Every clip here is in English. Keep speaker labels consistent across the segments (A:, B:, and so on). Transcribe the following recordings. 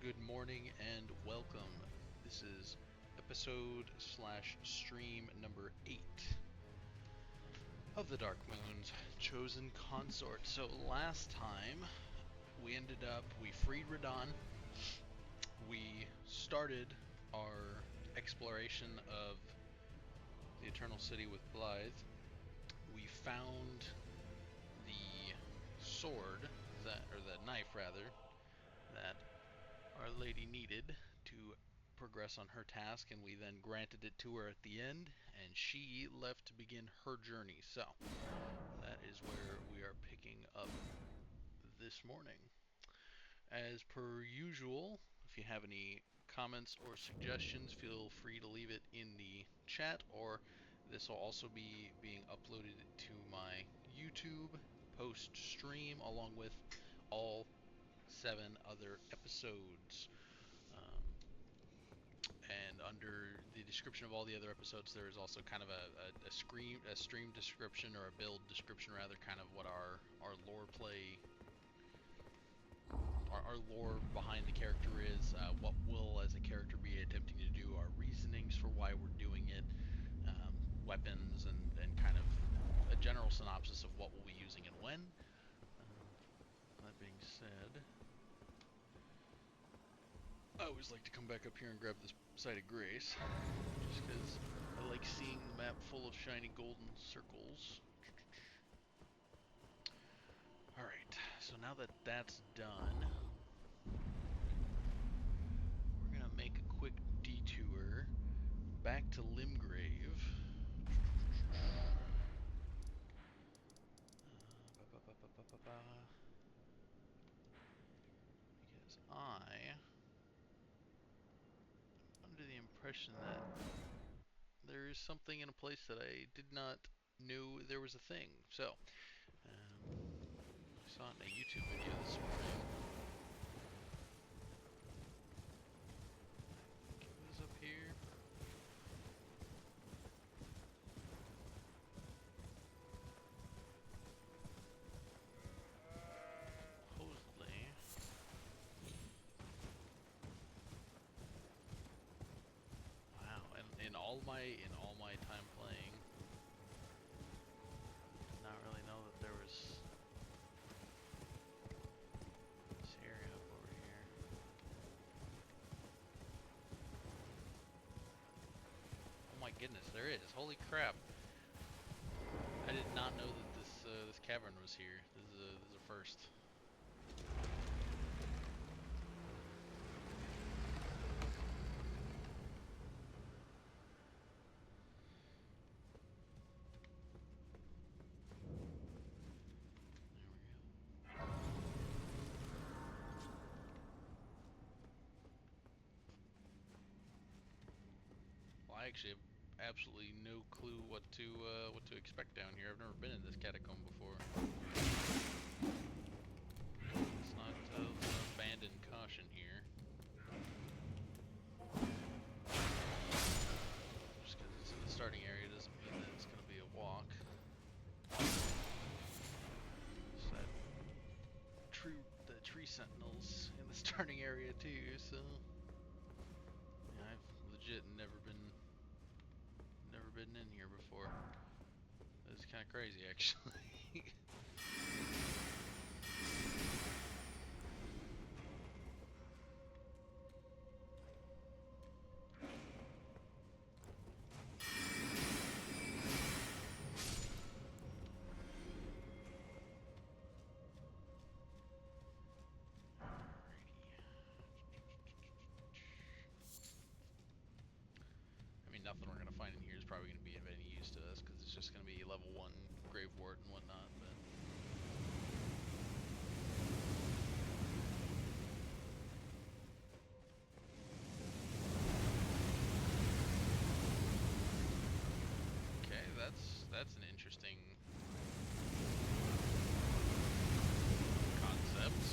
A: good morning, and welcome. This is episode/stream number 8 of the Darkmoon's Chosen Consort. So last time, we freed Radon, we started our exploration of the Eternal City with Blythe, we found the sword, the knife rather, that Our Lady needed to progress on her task, and we then granted it to her at the end, and she left to begin her journey. So, that is where we are picking up this morning. As per usual, if you have any comments or suggestions, feel free to leave it in the chat, or this will also be being uploaded to my YouTube post-stream, along with all 7 other episodes. And under the description of all the other episodes, there is also kind of a stream description, or a build description rather, kind of what our lore play, our lore behind the character is, what we'll as a character be attempting to do, our reasonings for why we're doing it, weapons, and kind of a general synopsis of what we'll be using and when. That being said, I always like to come back up here and grab this Site of Grace, just because I like seeing the map full of shiny golden circles. Alright, so now that that's done, we're going to make a quick detour back to Limgrave. Because I am under the impression that there is something in a place that I did not know there was a thing. So, I saw it in a YouTube video this morning. I think it was up here. Supposedly. Wow, and in all my time playing, did not really know that there was this area up over here. Oh my goodness, there is! Holy crap! I did not know that this cavern was here. This is a first. I actually have absolutely no clue what to expect down here. I've never been in this catacomb before. It's not abandon caution here. Just because it's in the starting area doesn't mean that it's going to be a walk. So the tree sentinels in the starting area too. So yeah, I've legit never been in here before. It's kind of crazy, actually. Nothing we're going to find in here is probably going to be of any use to us, because it's just going to be level 1 gravewort and whatnot, but... Okay, that's an interesting concept.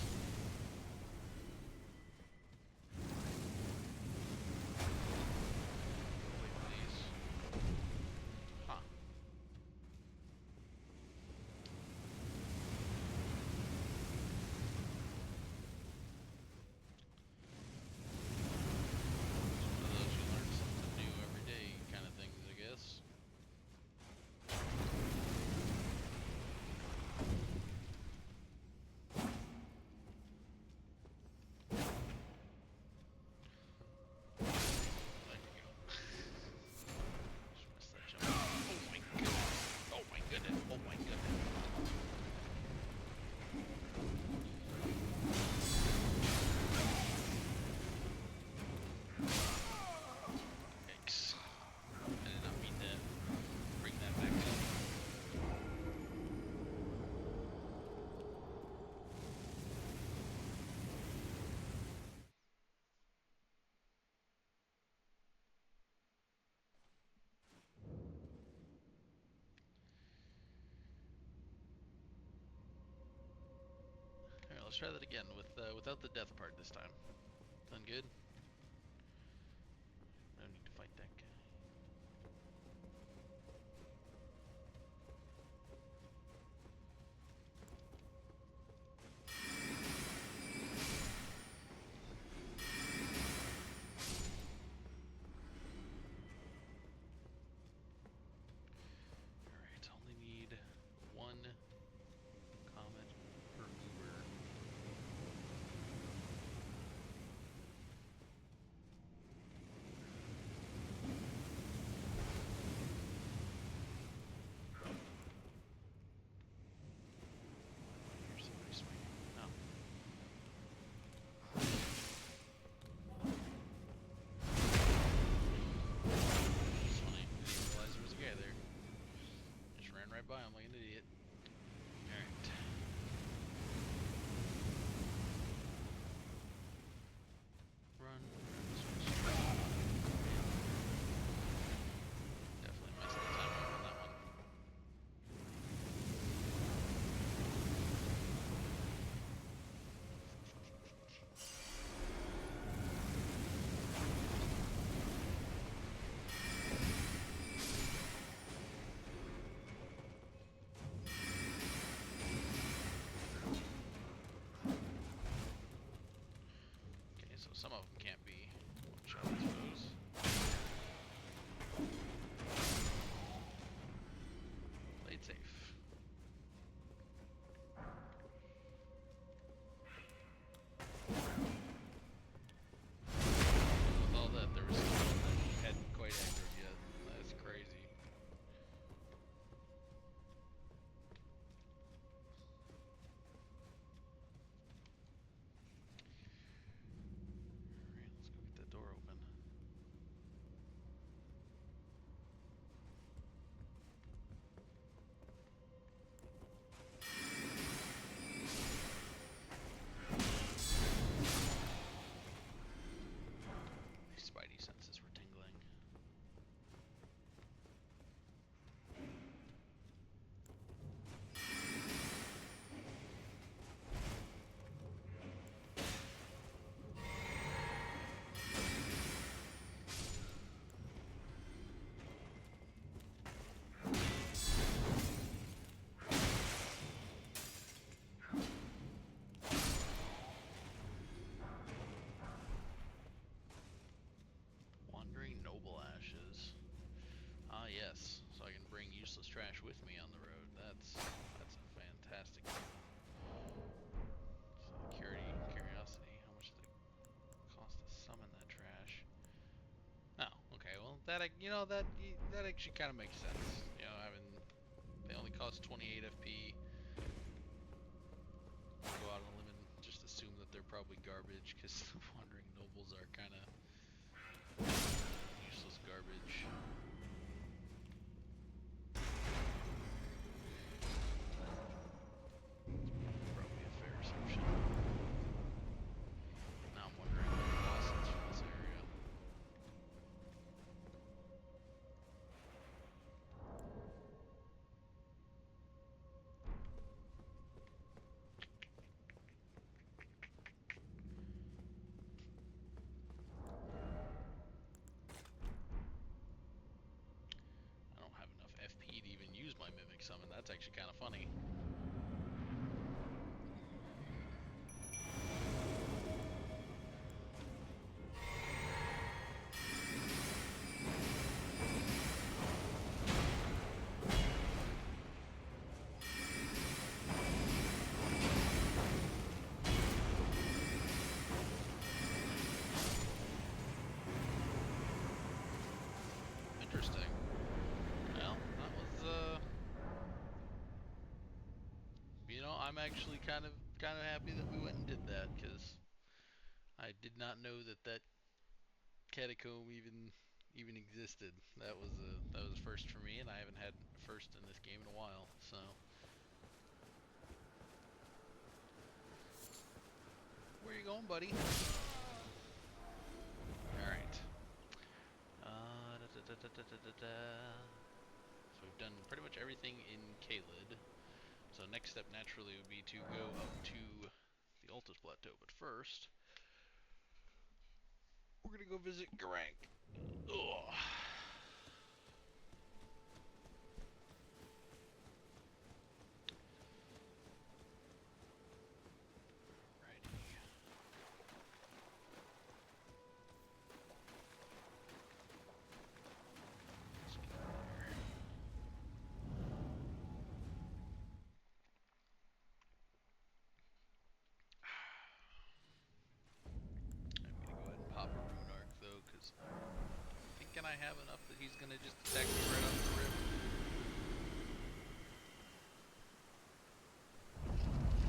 A: let's try that again with without the death part this time. Sound good? No need to fight that guy. Alright, only need one comet per mover. Here's somebody swinging. Oh. It's funny. I didn't realize there was a guy there. Just ran right by him like an idiot. Alright. Run. Definitely missed the timing on that one. Okay, so some of them can't be one-shot, I suppose. Played safe. With all that, there was still one that hadn't quite aggroed yet. That's crazy. Alright, let's go get that door open. My spidey senses were tingling. Wandering noble ashes. Ah yes, so I can bring useless trash with me on the road. That's a fantastic thing. So curiosity, how much does it cost to summon that trash? Oh, okay. Well, that that actually kind of makes sense. You know, having they only cost 28 FP. I'll go out on a limb and just assume that they're probably garbage because the wandering nobles are kind of useless garbage. Probably a fair assumption. Now I'm wondering what the boss is from this area. I don't have enough FP to even use my mimic summon. That's actually kind of funny. Interesting. Well, that was you know, I'm actually kind of happy that we went and did that because I did not know that catacomb even existed. That was a first for me, and I haven't had a first in this game in a while. So, where you going, buddy? All right. So we've done pretty much everything in Caelid. So next step naturally would be to go up to the Altus Plateau. But first, we're gonna go visit Garank. Ugh. Can I have enough that he's gonna just attack me right off the rip?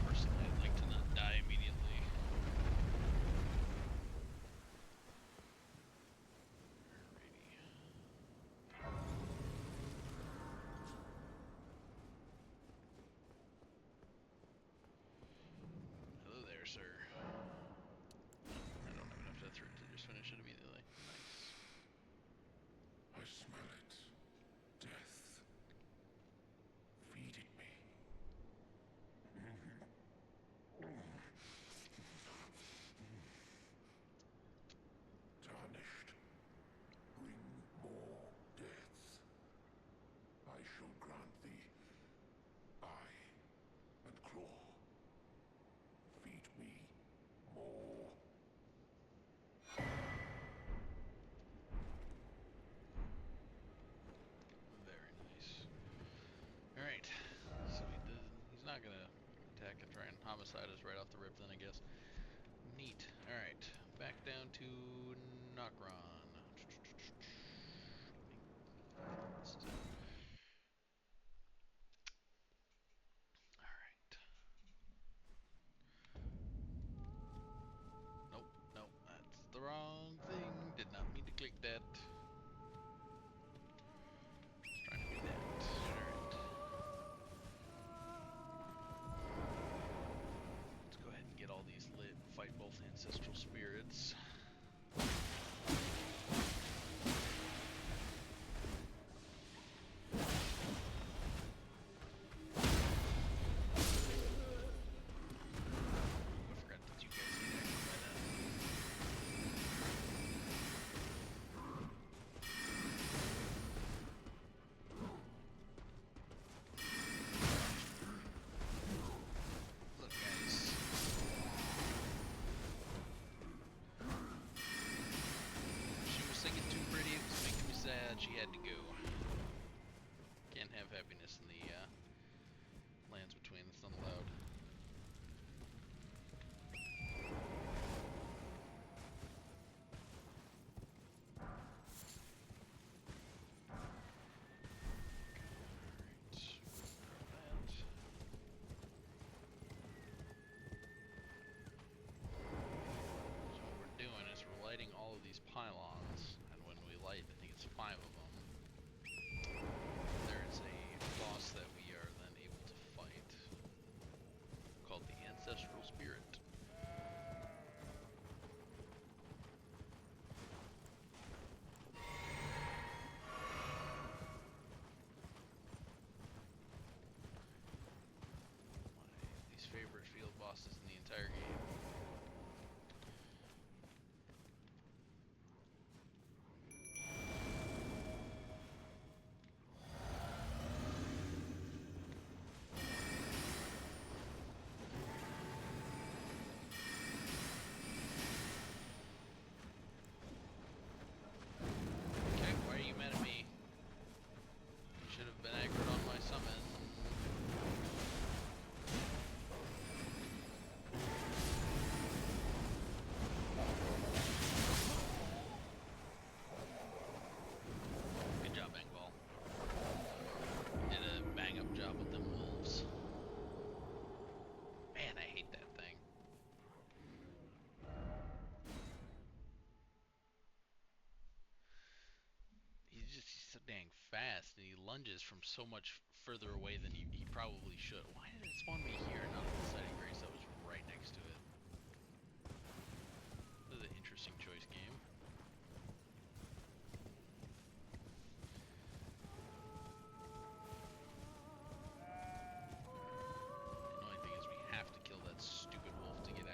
A: Personally, I'd like to not die immediately. Alrighty. Hello there, sir. No, I don't have enough death root to just finish it immediately. Nice.
B: I smell it. Death. Feeding me. Tarnished. Bring more death. I shall grant thee eye and claw. Feed me more.
A: Very nice. Alright. So he's not gonna attack and try and homicide us right off the rip then, I guess. Neat. Alright. Back down to Nokron. This is it. Alright. Nope, nope, that's the wrong thing. Did not mean to click that. Just trying to do that. Alright. Let's go ahead and get all these lit and fight both ancestral spirits. She had to go. Can't have happiness in the lands between. It's not allowed. So what we're doing is we're lighting all of these pylons, and when we light, I think it's 5 of them. There's a boss that we are then able to fight called the Ancestral Spirit. One of my least favorite field bosses in the entire game. Dang fast, and he lunges from so much further away than he probably should. Why did it spawn me here and not on the Deciding Grace that was right next to it? This is an interesting choice, game. The annoying thing is we have to kill that stupid wolf to get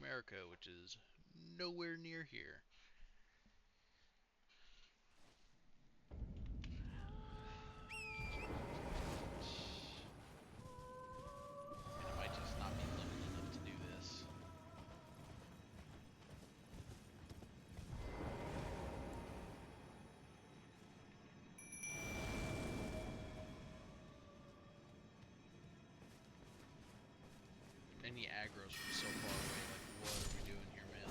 A: America, which is nowhere near here. And I might just not be leveled enough to do this. And he aggro's from so far away, like, what are we doing here, man?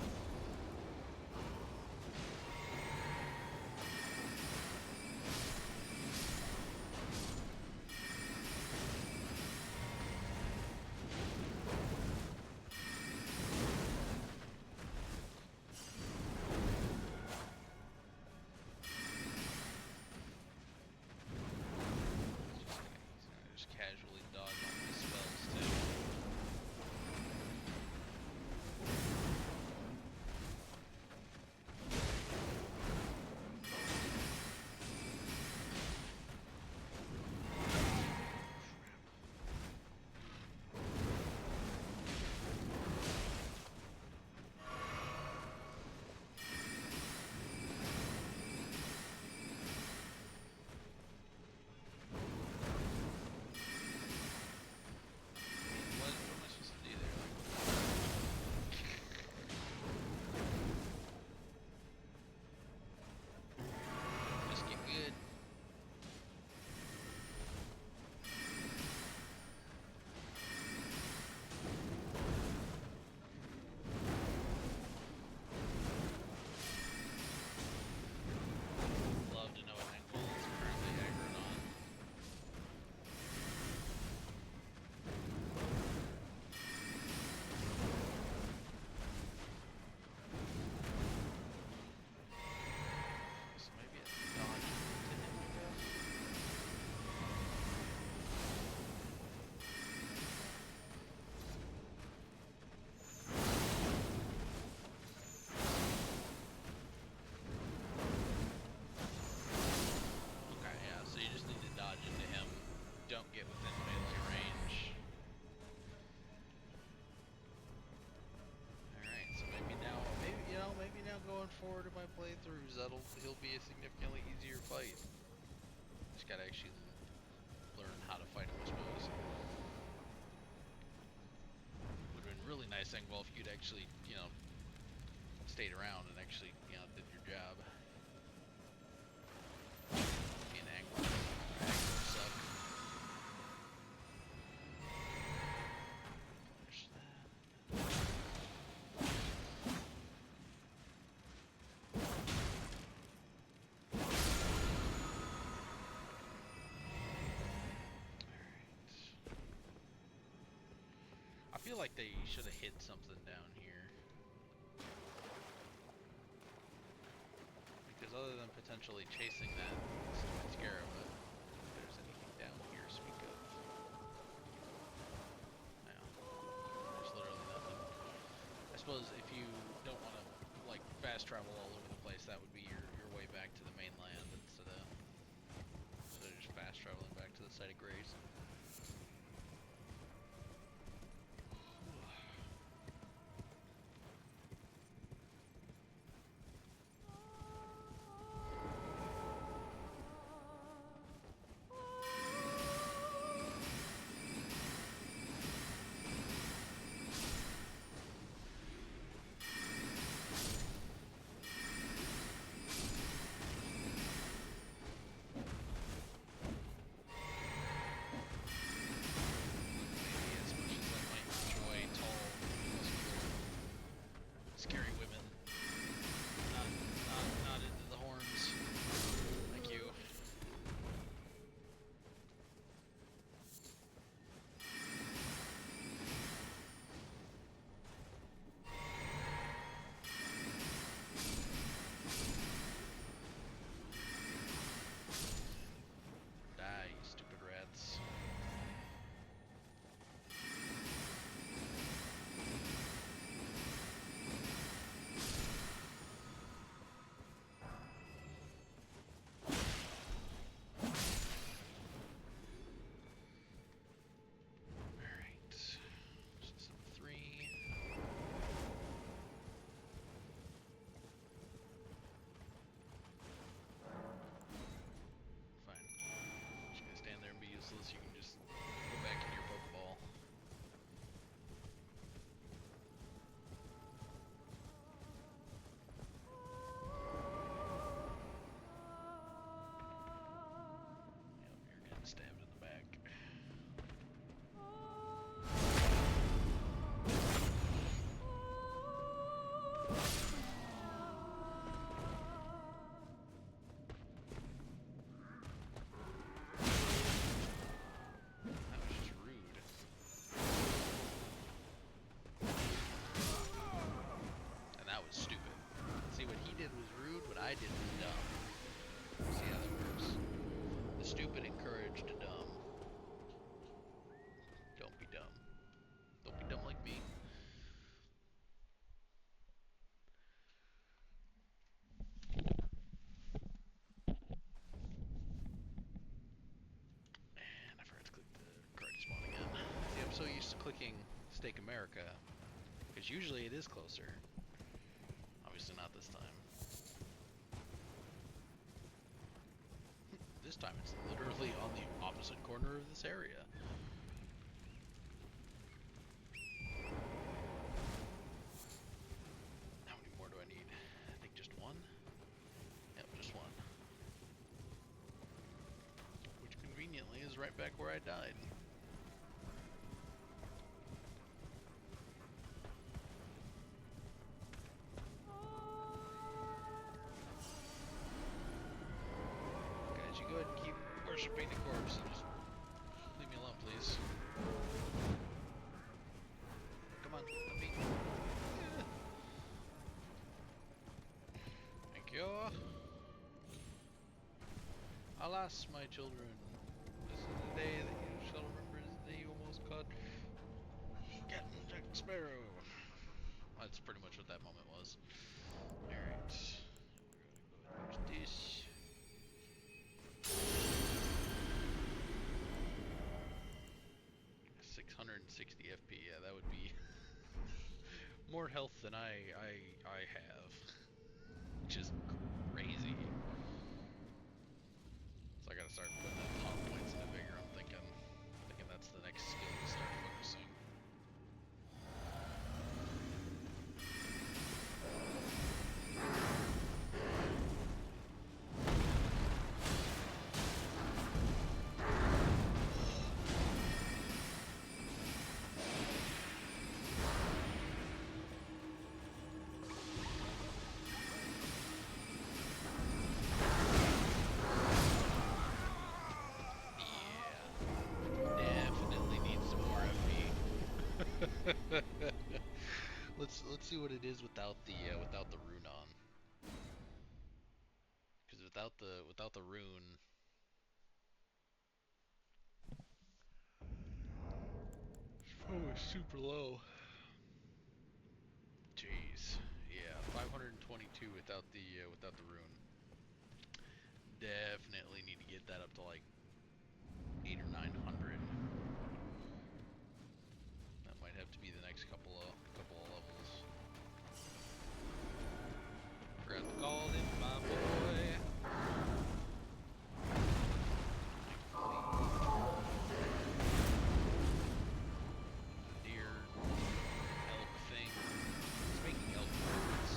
A: Just casually dodge all my spells, too. What am I supposed to do there? Like, just get good. Love to know what angle it's currently aggroed on. So maybe it's dodge to him, I guess. Okay, yeah, so you just need to dodge into him. Don't get within melee range. Alright, so maybe now, maybe now going forward in my playthroughs, he'll be a significantly easier fight. Just gotta actually learn how to fight him, I suppose. Would've been really nice, Engvall, if you'd actually, stayed around and actually, did your job. Being angry. Aggro suck. Push that. I feel like they should have hit something down here. Because other than potentially chasing that stupid scarab, I don't think there's anything down here to speak of. No. There's literally nothing. I suppose if you don't want to, like, fast travel all over the place, that would be your way back to the mainland instead of just fast traveling back to the site of grace. useless. You can just go back in your Pokeball. Yep, you're getting stabbed in the back. That was just rude. And that was stupid. See, what he did was rude, what I did was dumb. See how that works? The stupid encourage the dumb. Don't be dumb. Don't be dumb like me. And I forgot to click the card spawn again. See, I'm so used to clicking Stake America, because usually it is closer. Obviously not this time. This time it's literally on the opposite corner of this area. How many more do I need? I think just one? Yep, just one. Which conveniently is right back where I died. Guys, you go ahead and keep worshipping the corpse and just leave me alone, please. Come on, let me. Thank you. Alas, my children, this is the day that you shall remember as the day you almost caught Captain Jack Sparrow. That's pretty much what that moment was. Alright. We're gonna go ahead and use this. 660 FP, yeah, that would be more health than I have. Which is crazy. So I gotta start putting that top points into vigor, I'm thinking that's the next skill to start focusing. Let's see what it is without the rune on. Because without the rune, oh, it's super low. Jeez, yeah, 522 without the rune. Definitely need to get that up to like 800 or 900. That might have to be the next couple of levels. Forgot to call him my boy. Deer elk thing. Speaking elk birds.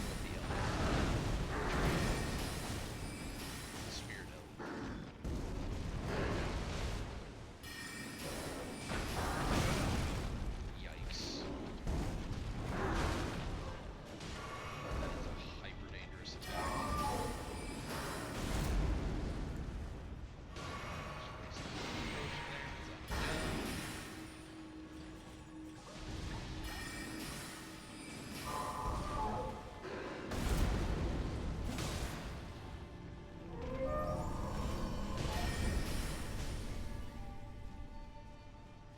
A: What the elk? The spirit elk. Yikes. That is a hyper dangerous attack.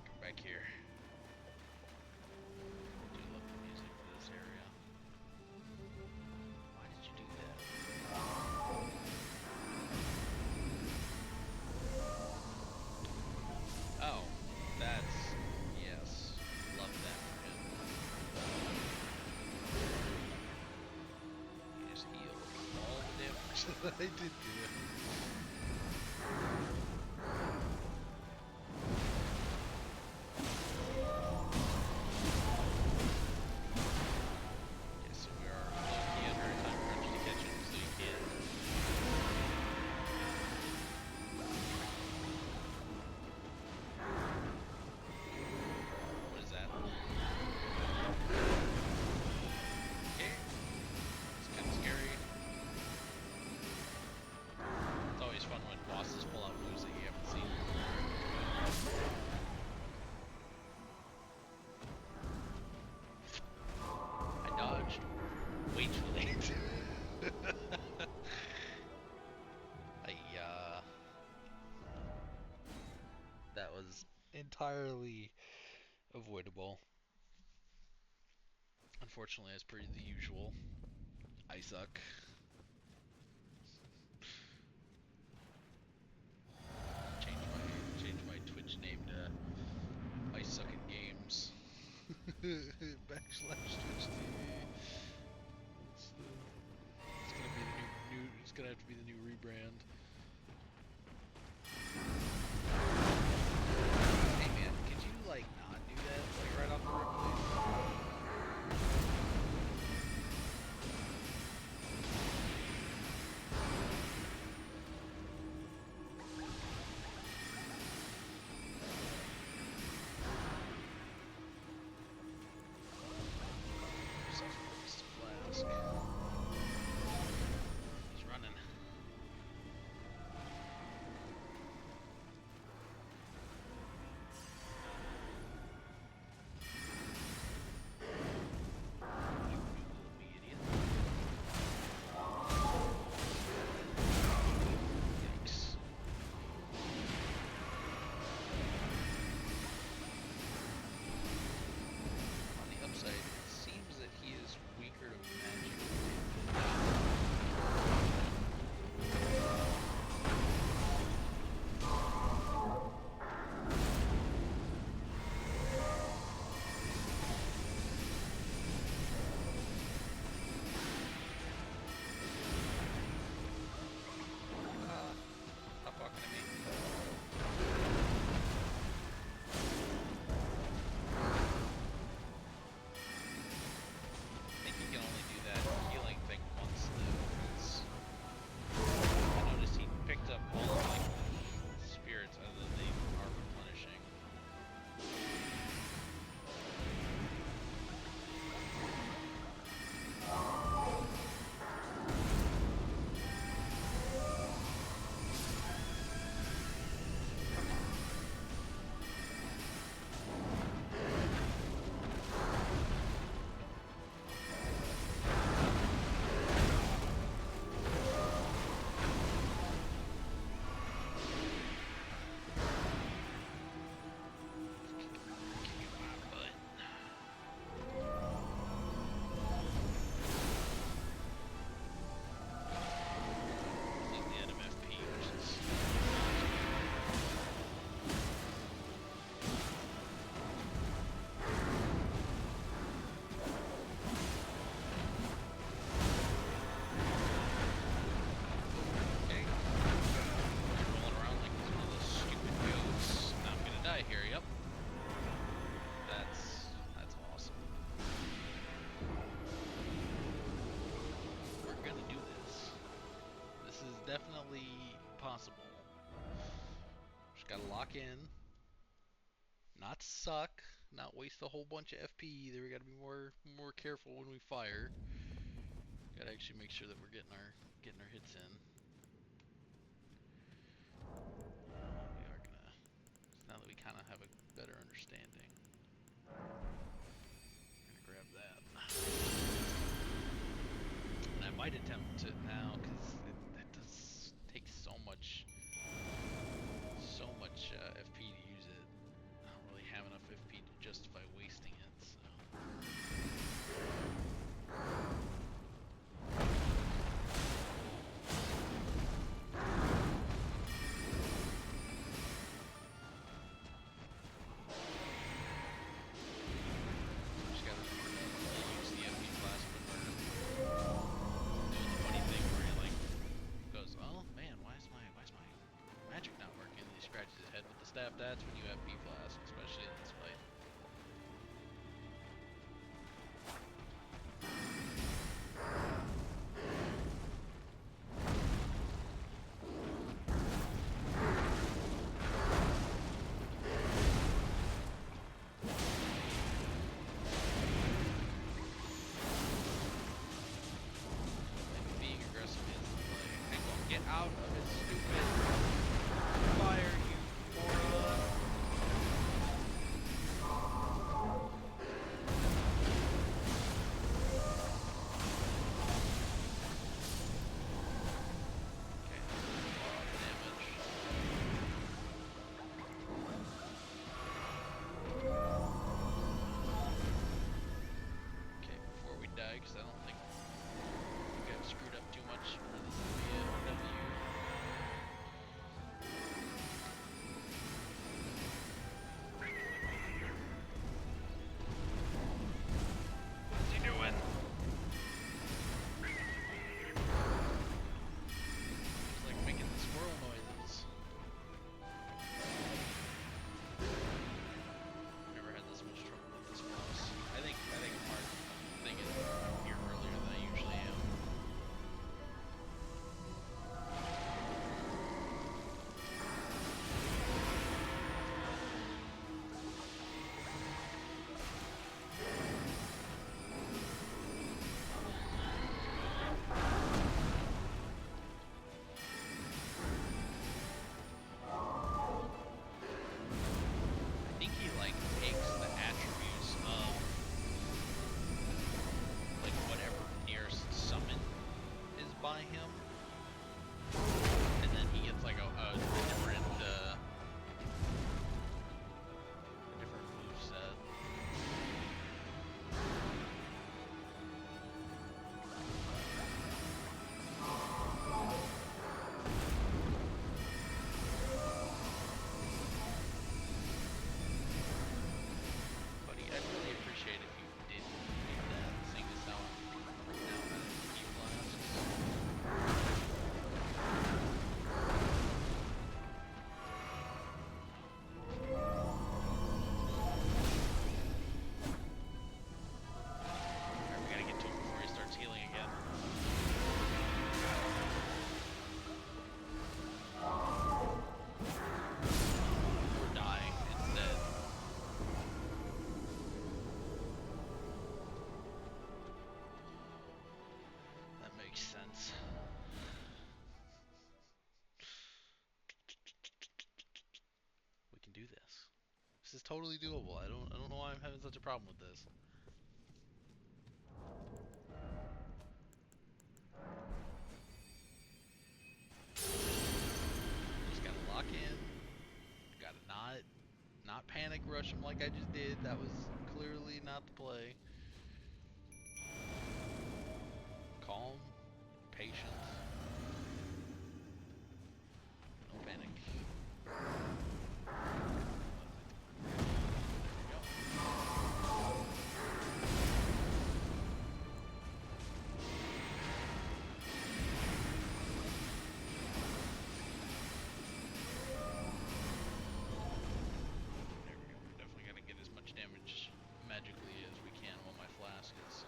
A: Come back here. I do love the music for this area. Why did you do that? Oh, that's, yes, love that for him. He just healed all the damage that I did to him. entirely avoidable. Unfortunately, as per the usual, I suck. Change my Twitch name to I suck at games. Backslash Twitch TV. It's gonna be the new. It's gonna have to be the new rebrand. Hey man, could you like not do that like right off the rip, please? Self-purposed flask. He's running. Definitely possible. Just gotta lock in, not suck, not waste a whole bunch of FP either. We gotta be more careful when we fire. Gotta actually make sure that we're getting our hits in. We are gonna, now that we kind of have a better understanding, we're gonna grab that. And I might attempt to now because that does take so much FP to use it. I don't really have enough FP to justify wasting it, so. Just gotta remember to use the FP flask when we're doing the funny thing where he like goes, oh man, why is my magic not working? And he scratches his head with the staff. That's when you have FP flask, especially in this fight. Being aggressive is the play. And go get out of his stupid fire, you moron. Okay, a lot of damage. This is totally doable. I don't know why I'm having such a problem with this. Just gotta lock in. Gotta not panic rush him like I just did. That was clearly not the play. Calm, patience, no panic. Damage magically as we can while my flask is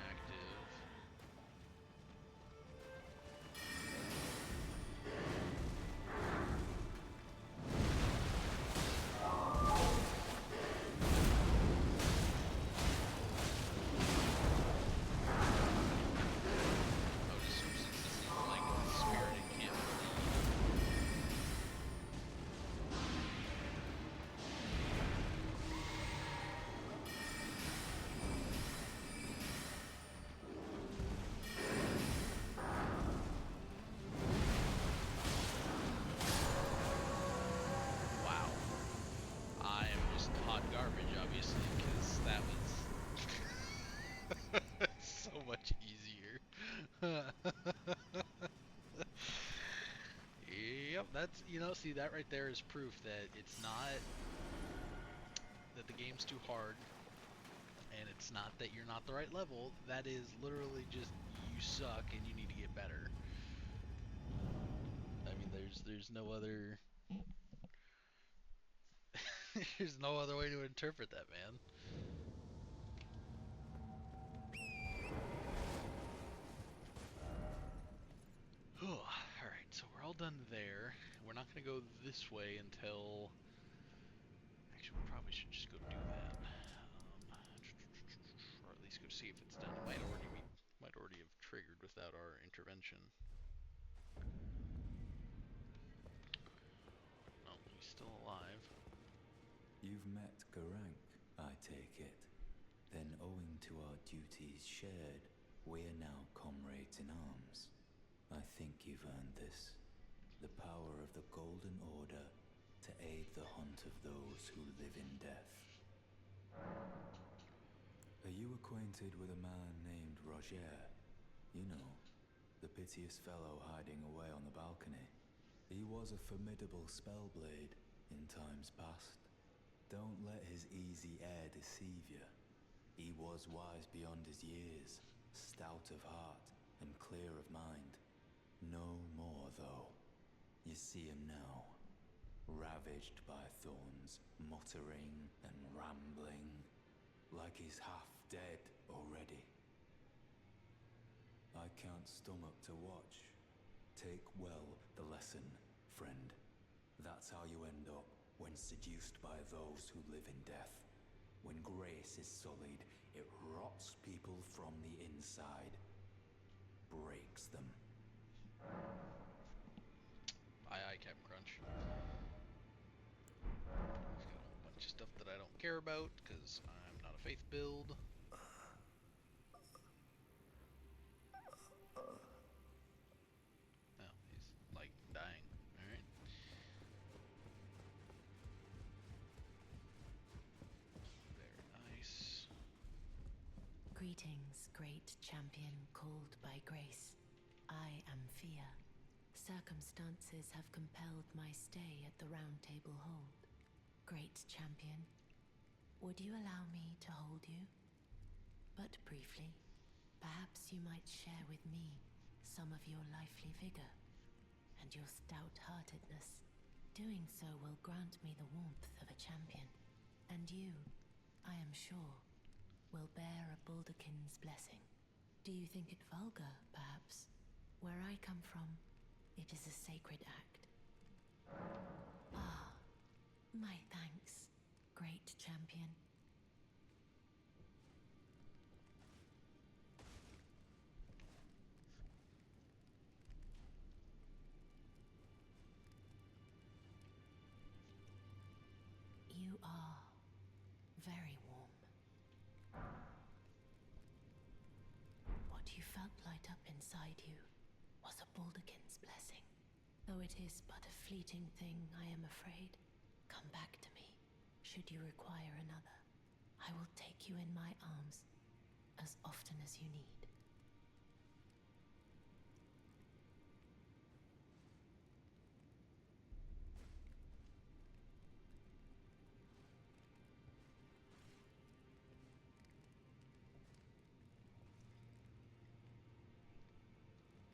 A: active. Oh, just since this is like spirit, it can't bleed. Garbage, obviously, because that was so much easier. Yep, that's, see, that right there is proof that it's not that the game's too hard, and it's not that you're not the right level. That is literally just you suck and you need to get better. I mean, there's no other there's no other way to interpret that, man. Alright, so we're all done there. We're not going to go this way until... Actually, we probably should just go do that. Or at least go see if it's done. It might already have triggered without our intervention. No, he's still alive.
C: You've met Garank, I take it. Then owing to our duties shared, we're now comrades in arms. I think you've earned this. The power of the Golden Order to aid the hunt of those who live in death. Are you acquainted with a man named Roger? You know, the piteous fellow hiding away on the balcony. He was a formidable spellblade in times past. Don't let his easy air deceive you. He was wise beyond his years, stout of heart and clear of mind. No more, though. You see him now, ravaged by thorns, muttering and rambling, like he's half dead already. I can't stomach to watch. Take well the lesson, friend. That's how you end up when seduced by those who live in death. When grace is sullied, it rots people from the inside, breaks them.
A: Aye, Captain Crunch. He's got a whole bunch of stuff that I don't care about, because I'm not a faith build. No, he's, like, dying. Alright. Very nice.
D: Greetings, great champion called by grace. I am Fia. Circumstances have compelled my stay at the Round Table Hold. Great champion, would you allow me to hold you? But briefly, perhaps you might share with me some of your lively vigor and your stout-heartedness. Doing so will grant me the warmth of a champion, and you, I am sure, will bear a Baldakin's blessing. Do you think it vulgar, perhaps? Where I come from, it is a sacred act. Ah, my thanks, great champion. You are very warm. What you felt light up inside you was a Baldurkin's blessing. Though it is but a fleeting thing, I am afraid. Come back to me, should you require another. I will take you in my arms as often as you need.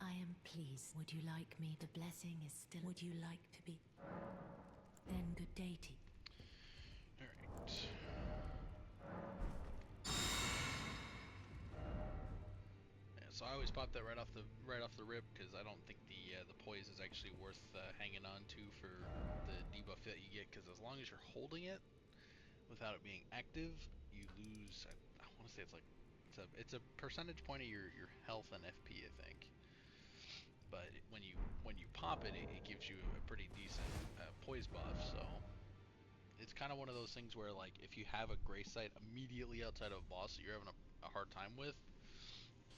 D: I am pleased. Would you like me? The blessing is still. Would you like to be? Then good day to you.
A: Alright. Yeah, so I always pop that right off the rip because I don't think the poise is actually worth hanging on to for the debuff that you get, because as long as you're holding it without it being active, you lose. I want to say it's like it's a percentage point of your health and FP, I think. But when you pop it, it gives you a pretty decent poise buff. So it's kind of one of those things where, like, if you have a grace site immediately outside of a boss that you're having a hard time with,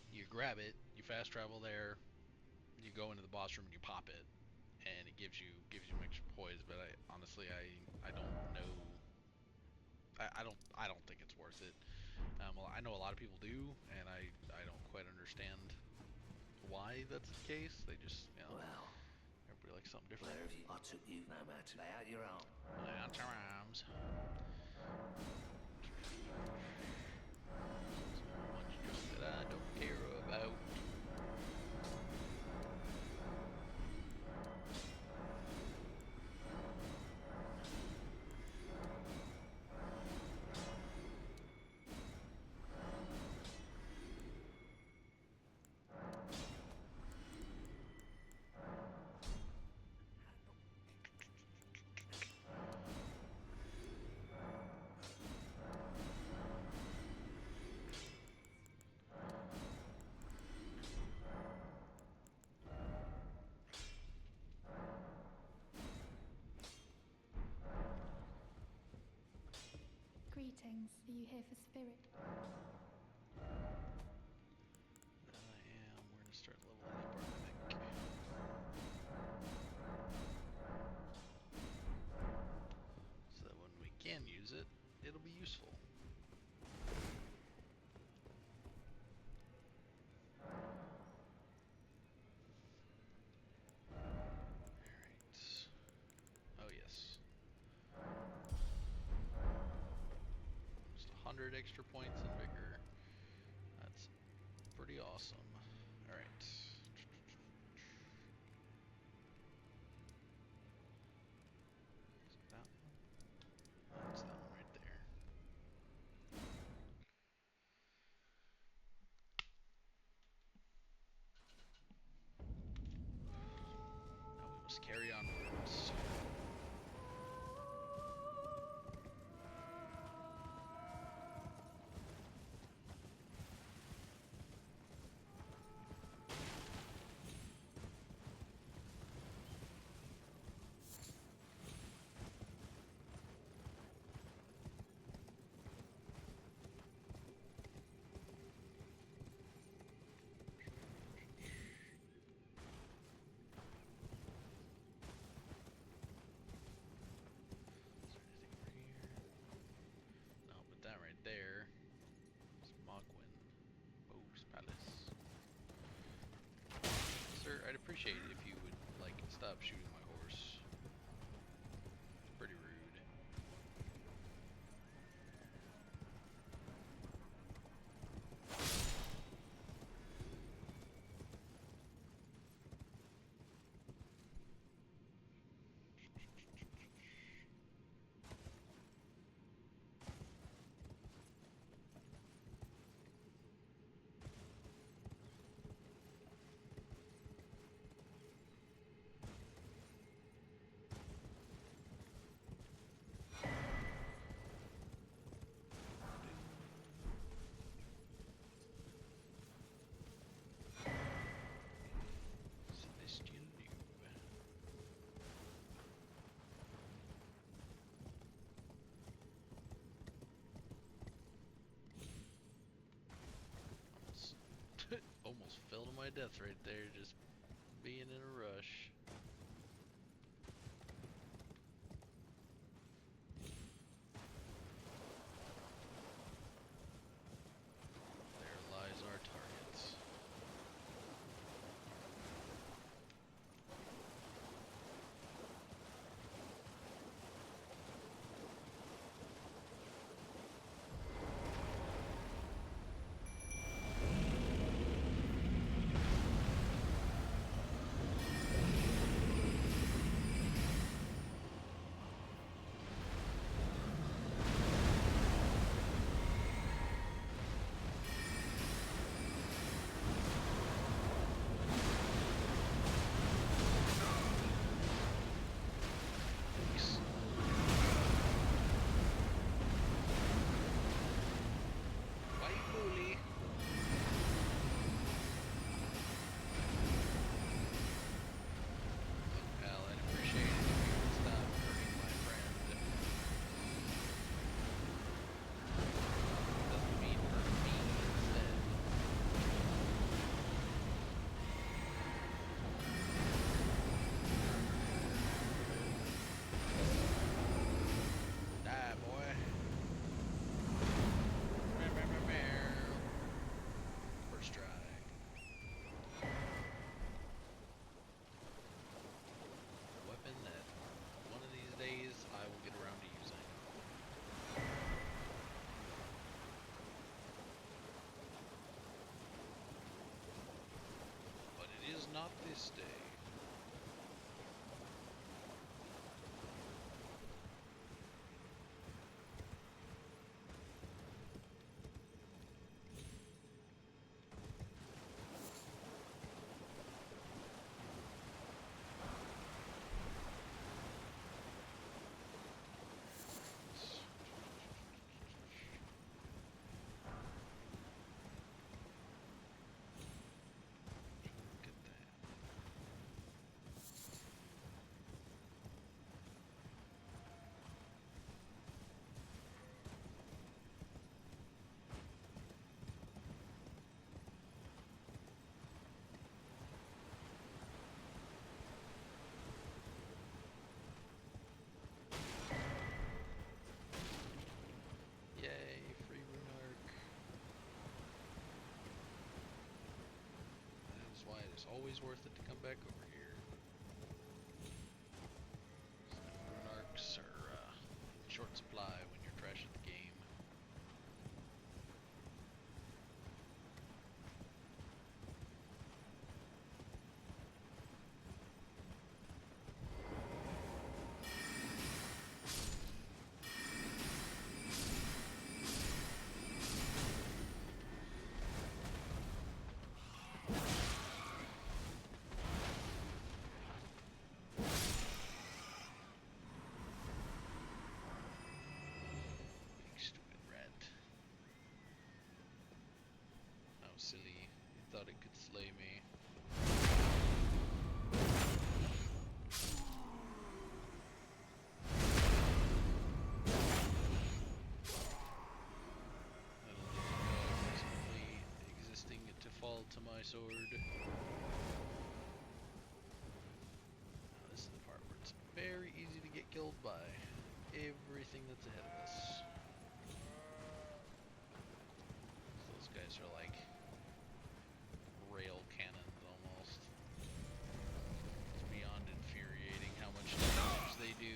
A: you grab it, you fast travel there, you go into the boss room and you pop it, and it gives you some extra poise. But I honestly I don't know. I don't think it's worth it. Well, I know a lot of people do, and I don't quite understand why that's the case. They just,
E: Well,
A: everybody likes something different.
E: where have you? I took you no matter. Lay out your arm.
A: Lay out your arms. So much junk that I don't care about.
F: Greetings. Are you here for spirit?
A: I am. We're gonna start leveling up our mimic. So that when we can use it, it'll be useful. Alright. Oh yes. Just 100 extra points in vigor. That's pretty awesome. Alright. Is it that one? Oh, it's that one right there. Now we must carry onwards. There is Mogwin, Bo's Palace. Sir, I'd appreciate it if you would, like, stop shooting my horse. It's pretty rude. my death right there, just being in a rush. There lies our targets. Not this day. It's always worth it to come back over here. Rune arcs are in short supply when you're trashing the game. Silly, you thought it could slay me. That'll let you go, reasonably existing to fall to my sword. Now this is the part where it's very easy to get killed by everything that's ahead of us. Those guys are like rail cannons almost. It's beyond infuriating how much damage they do.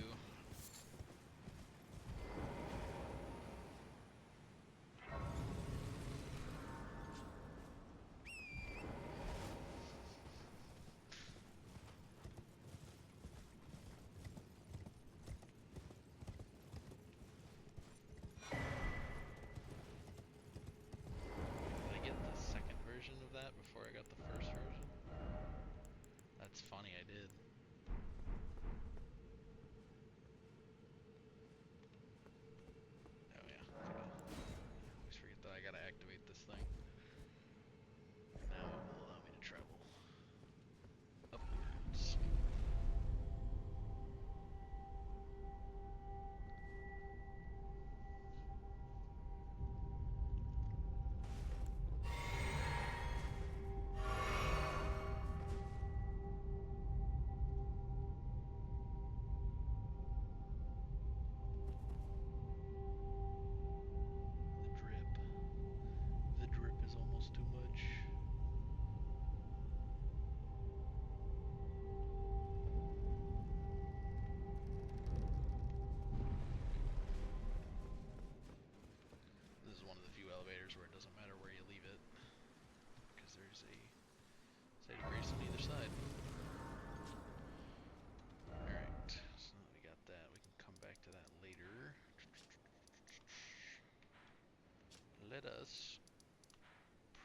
A: let us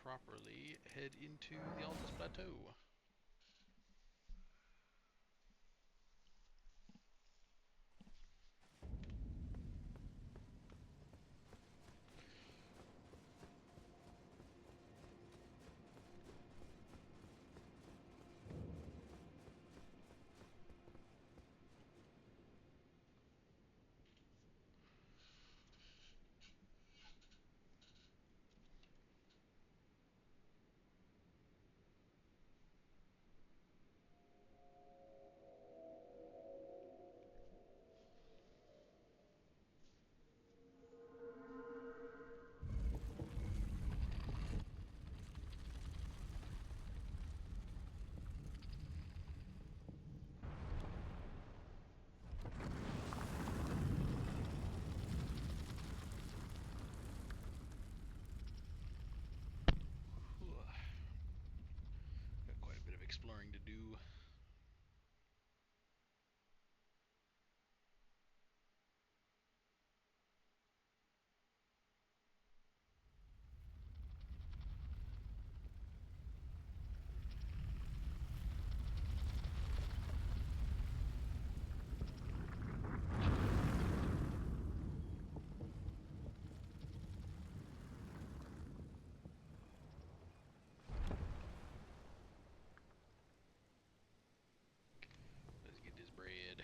A: properly head into the Altus Plateau. Got quite a bit of exploring to do. Let's get this bread.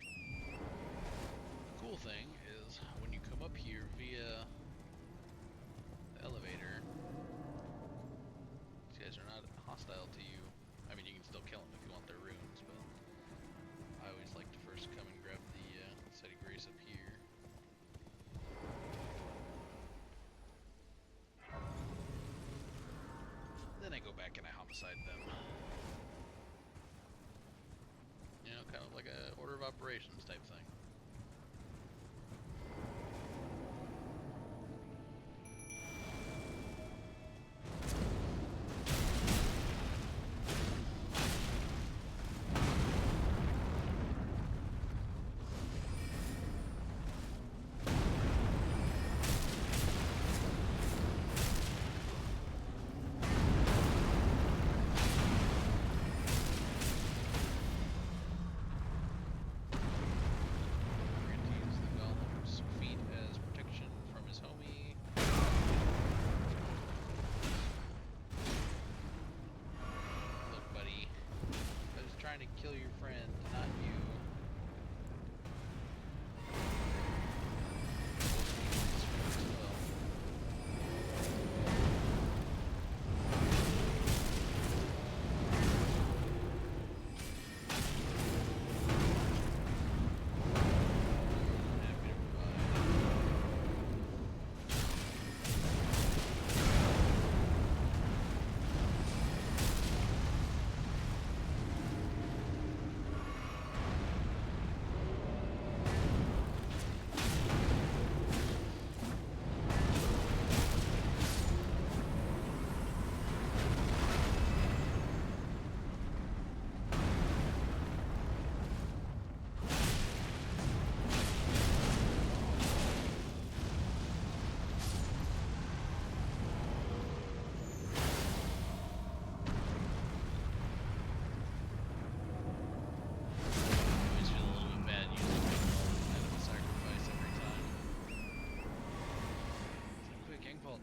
A: The cool thing is when you come up here via the elevator, these guys are not hostile to you. I mean, you can still kill them if you want their runes, but I always like to first come and grab the Set of Grace up here. Then I go back and I homicide them. You know, kind of like a order of operations type thing. To kill your friend, not you.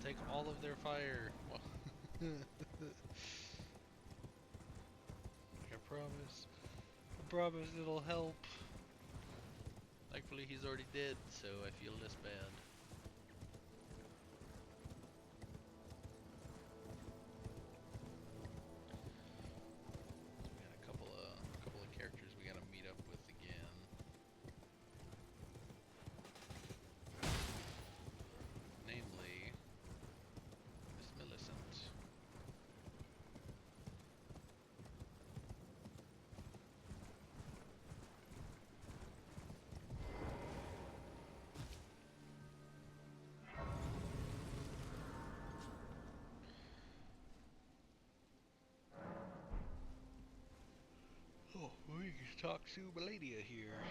A: Take all of their fire. Well, I promise it'll help. Thankfully he's already dead, so I feel less bad. We got a couple of characters we gotta meet up with again. Namely Millicent. Oh, we can talk to Beladia here.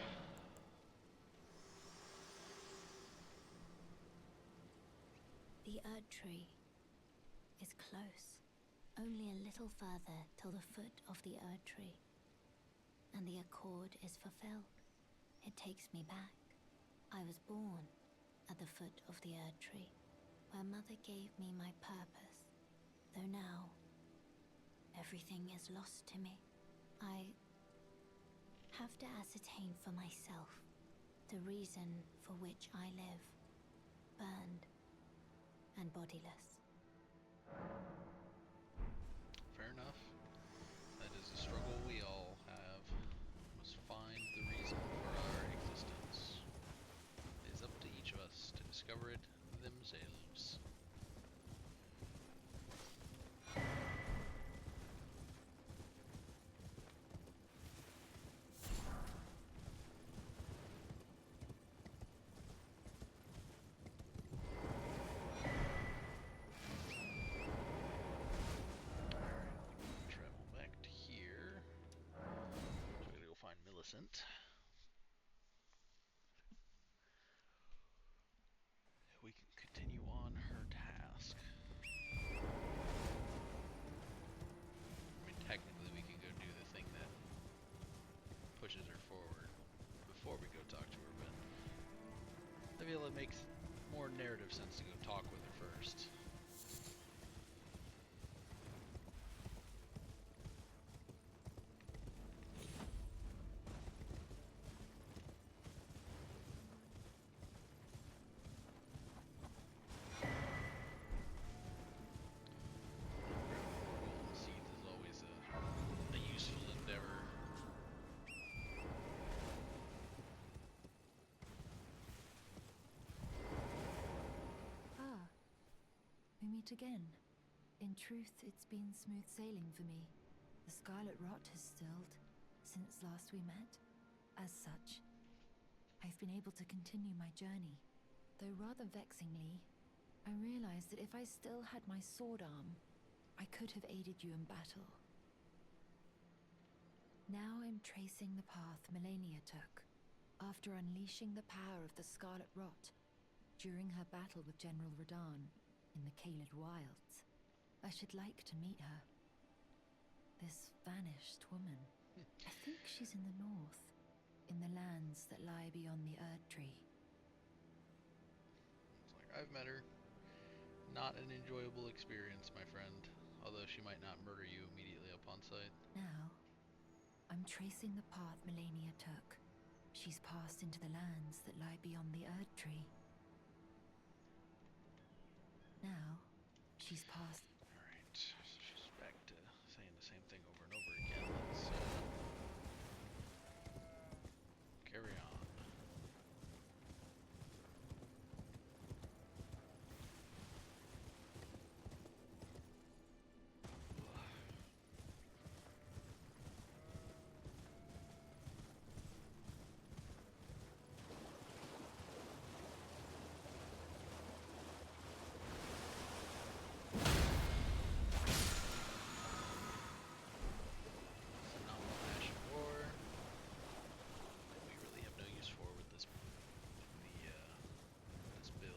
D: The
F: The Erd Tree is close. Only a little further till the foot of the Erd Tree. And the accord is fulfilled. It takes me back. I was born at the foot of the Erd Tree, where Mother gave me my purpose. Though now, everything is lost to me. I have to ascertain for myself the reason for which I live, burned and bodiless.
A: Fair enough. That is a struggle we all have. Must find the reason for our existence. It is up to each of us to discover it themselves. Travel back to here. So we gotta go find Millicent. We can continue on her task. I mean, technically we can go do the thing that pushes her forward before we go talk to her, but I feel it makes more narrative sense to go talk with her first. Golden seeds is always a useful endeavor.
D: Ah, we meet again. In truth, it's been smooth sailing for me. The scarlet rot has stilled since last we met. As such, I've been able to continue my journey. Though rather vexingly, I realized that if I still had my sword arm, I could have aided you in battle. Now I'm tracing the path Melania took, after unleashing the power of the Scarlet Rot during her battle with General Radahn in the Caelid Wilds. I should like to meet her. This vanished woman. I think she's in the north, in the lands that lie beyond the Erd Tree.
A: It's like, I've met her. Not an enjoyable experience, my friend. Although she might not murder you immediately upon sight.
D: Now, I'm tracing the path Melania took. She's passed into the lands that lie beyond the Erd Tree. Now, she's passed...
A: Alright, so she's back to saying the same thing over and over again. Let's carry on. Phenomenal Ash of War. That we really have no use for with this this build.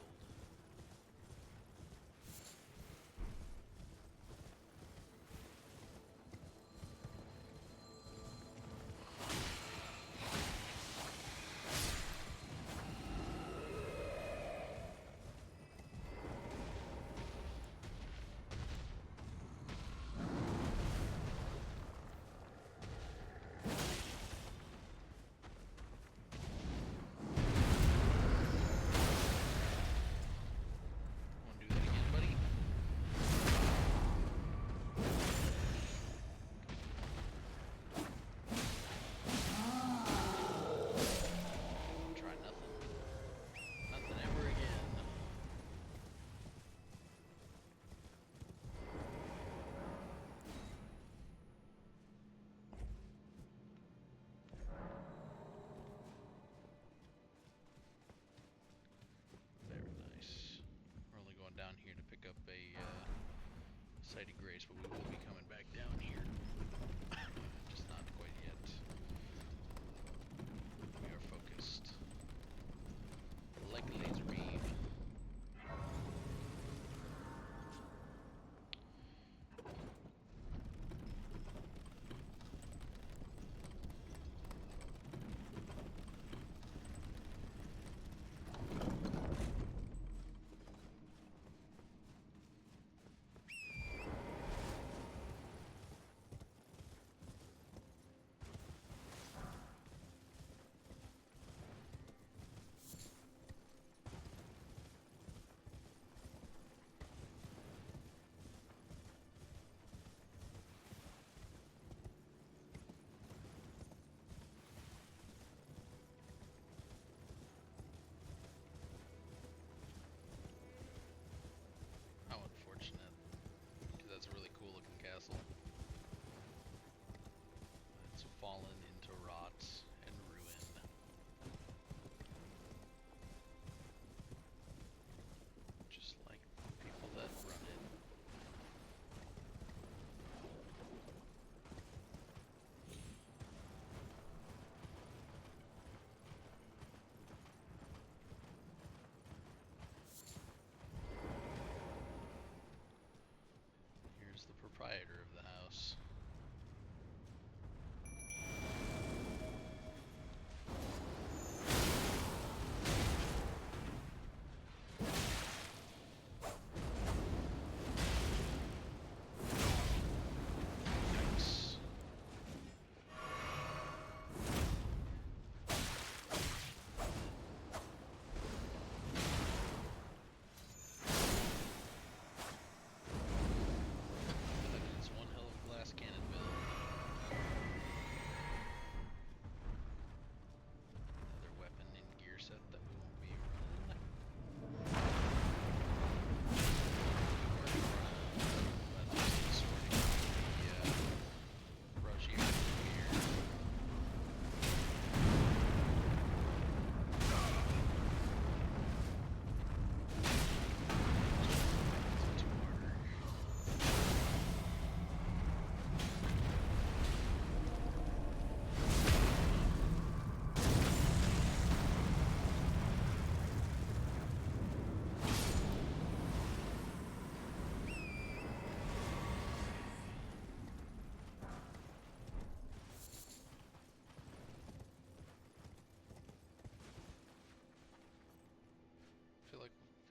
A: Want to do that again, buddy? Try nothing. Nothing ever again. Very nice. We're only going down here to pick up a Sight of Grace, but we will be coming back down here. Just not quite yet. We are focused. Like a laser beam.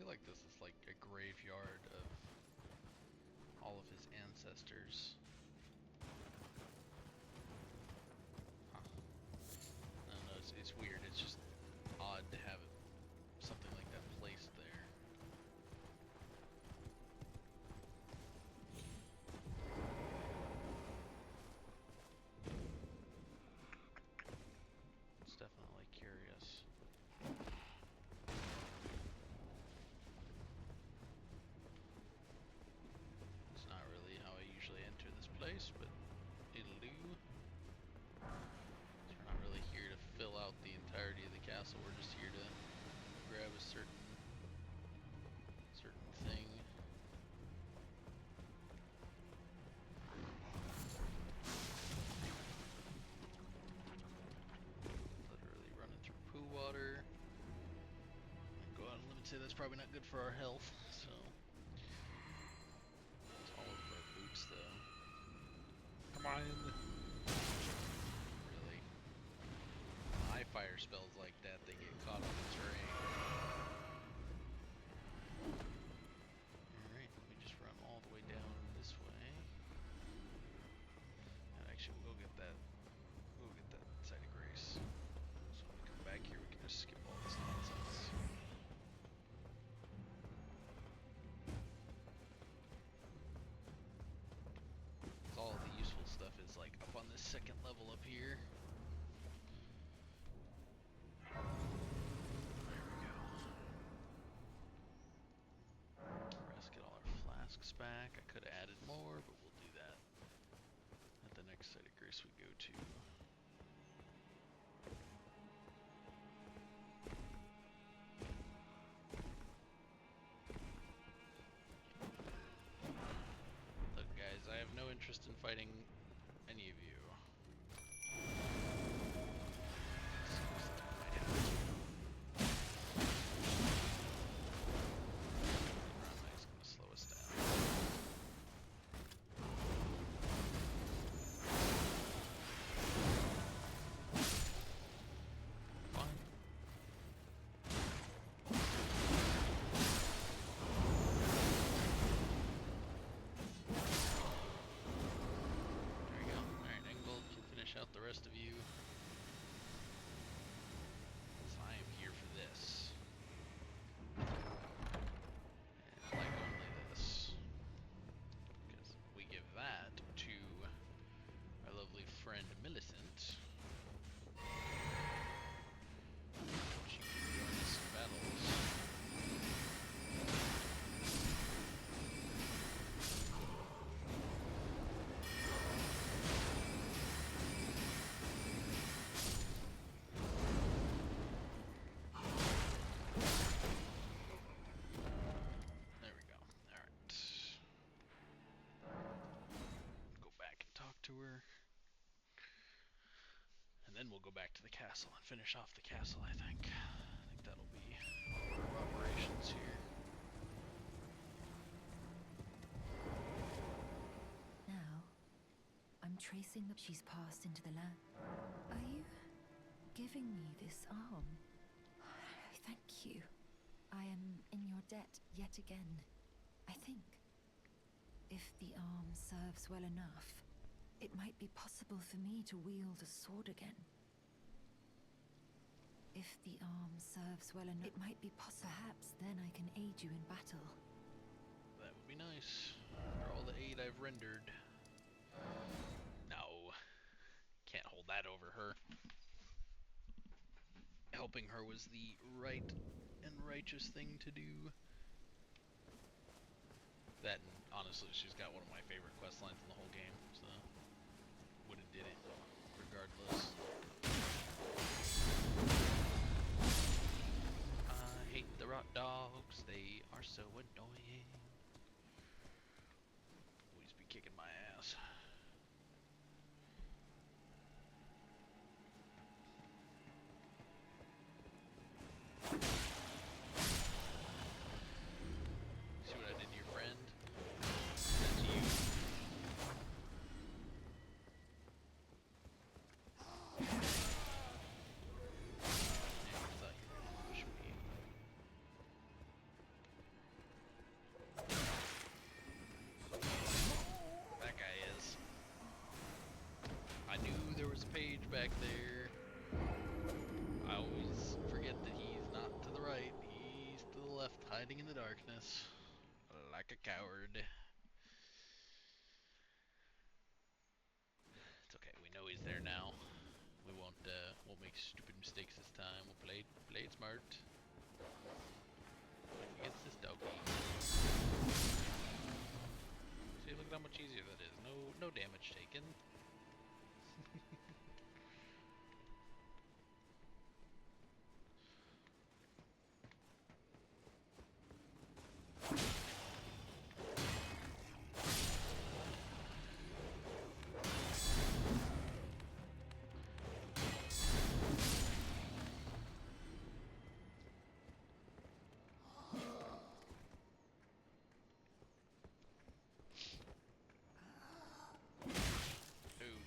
A: feel like this is like a graveyard of all of his ancestors. Huh. I don't know, it's weird. It's just odd to have something like that placed there. It's definitely curious. It's not really how I usually enter this place, but it'll do. So we're not really here to fill out the entirety of the castle. We're just here to grab a certain thing. Literally running through poo water. Go out on a limb and say that's probably not good for our health, so. It's all over our boots though. Come on. Really? My fire spells like that, they get caught on the terrain. Alright, let me just run all the way down this way. And actually we'll get that site of grace. So when we come back here we can just skip all this nonsense. All the useful stuff is like up on this second level up here. There we go. Let's get all our flasks back. I could have added more, but we'll do that at the next site of grace we go to. Look guys, I have no interest in fighting any of you. Seems like I might have to. Rannis gonna slow us down. Fine. There we go. Alright, Engvold can finish out the rest of you. So I am here for this. And like only this. Because we give that to our lovely friend Millicent. She can join us in battles. There we go. Alright. Go back and talk to her. And then we'll go back to the castle and finish off the castle, I think. I think that'll be order of operations here.
G: Now, I'm tracing that she's passed into the land. Are you giving me this arm? Thank you. I am in your debt yet again, I think. If the arm serves well enough, it might be possible for me to wield a sword again. If the arm serves well enough, it might be possible. Perhaps then I can aid you in battle.
A: That would be nice. For all the aid I've rendered. No. Can't hold that over her. Helping her was the right and righteous thing to do. That, and honestly, she's got one of my favorite quest lines in the whole game, so would've did it regardless. I hate the rot dogs, they are so annoying. Always be kicking my ass. See what I did to your friend? That's you. Yeah, I thought you were gonna push me. hiding in the darkness like a coward. It's okay. We know he's there now. We won't make stupid mistakes this time. We'll play it smart. Like against this doggy. See, look at how much easier that is. No damage taken.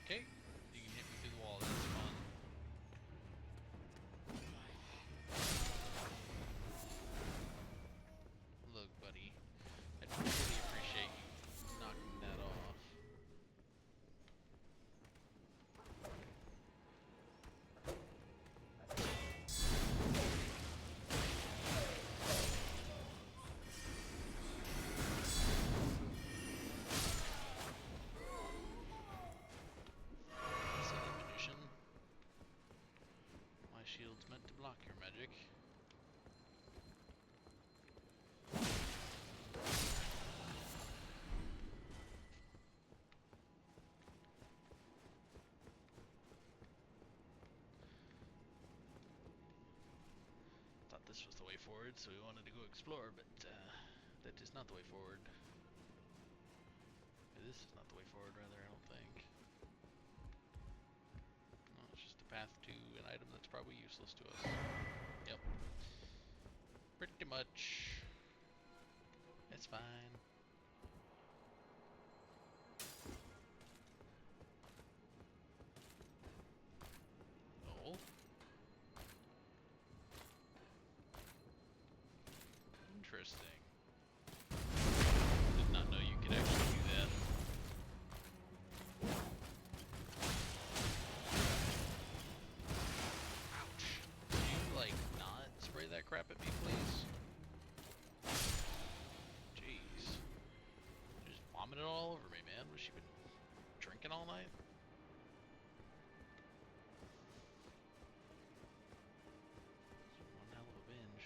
A: Okay, you can hit me through the wall, that's fun. Look, buddy, I'd really appreciate you knocking that off. My shield's meant to block your magic. Thought this was the way forward, so we wanted to go explore, but that is not the way forward. This is not the way forward, rather, I don't think. No, it's just a path to an item that's probably useless to us. Yep. Pretty much. It's fine. Oh. Interesting. Did not know you could actually do that. Ouch. Can you, like, not spray that crap at me, please? Jeez. Just vomit it all over me, man. Was she been drinking all night? One hell of a binge.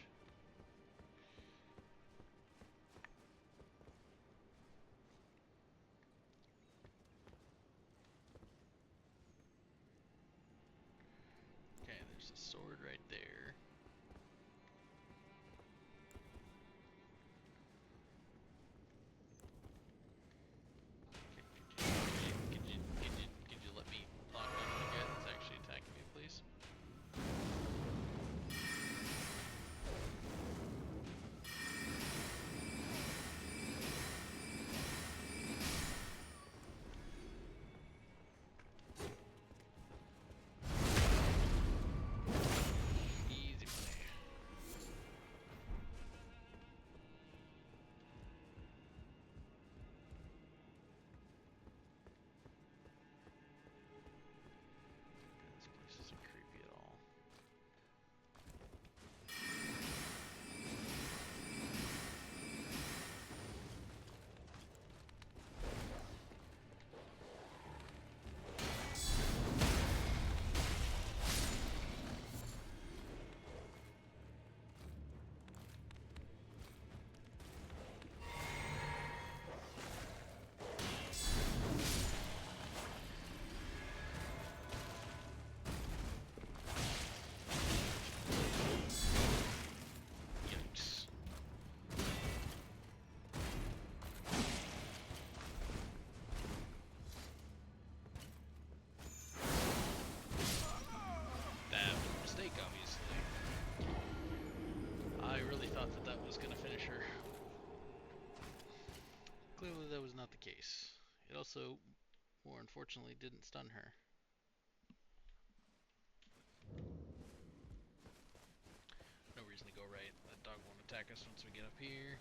A: Okay, there's a sword right there. Could you let me lock onto the guy that's actually attacking me, please? Easy money. This place isn't creepy at all. Yikes. That was a mistake, obviously. I really thought that that was going to finish her. Clearly that was not the case. It also, more unfortunately, didn't stun her. No reason to go right. That dog won't attack us once we get up here.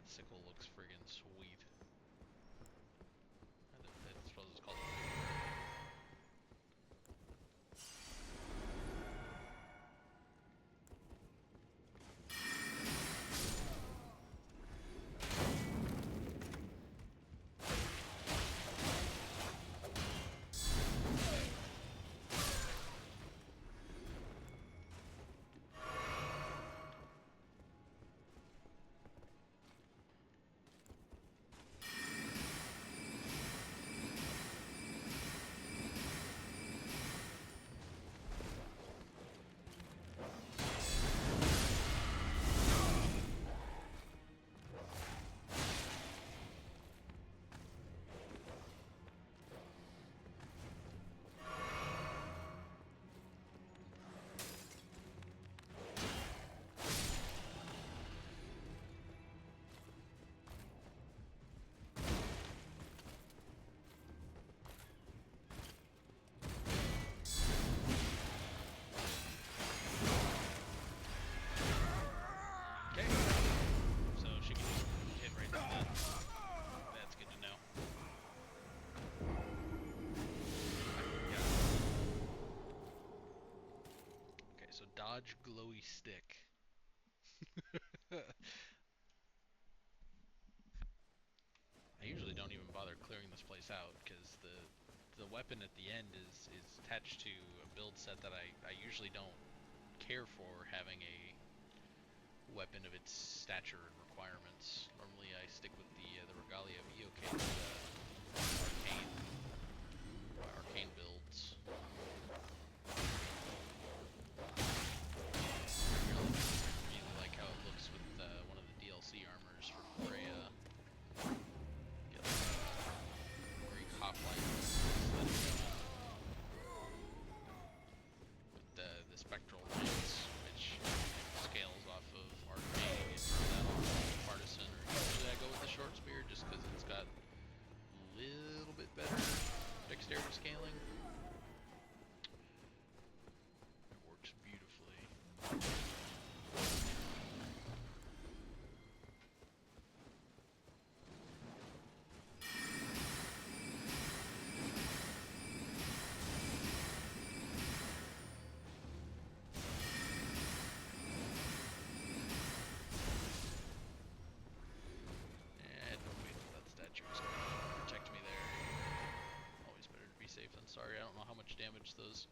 A: sickle looks friggin' sweet. I suppose it's called. So dodge glowy stick. I usually don't even bother clearing this place out because the weapon at the end is attached to a build set that I usually don't care for having a weapon of its stature and requirements. Normally I stick with the Regalia of Eoca's arcane builds. Really like how it looks with one of the DLC armors for Freya. Get Greek hoplite with the spectral lance, which scales off of arcane. You throw that on partisan, or usually I go with the short spear just because it's got a little bit better dexterity scaling. It works beautifully. Don't wait for that statue is going to protect me there. Always better to be safe than sorry. I don't know how much damage those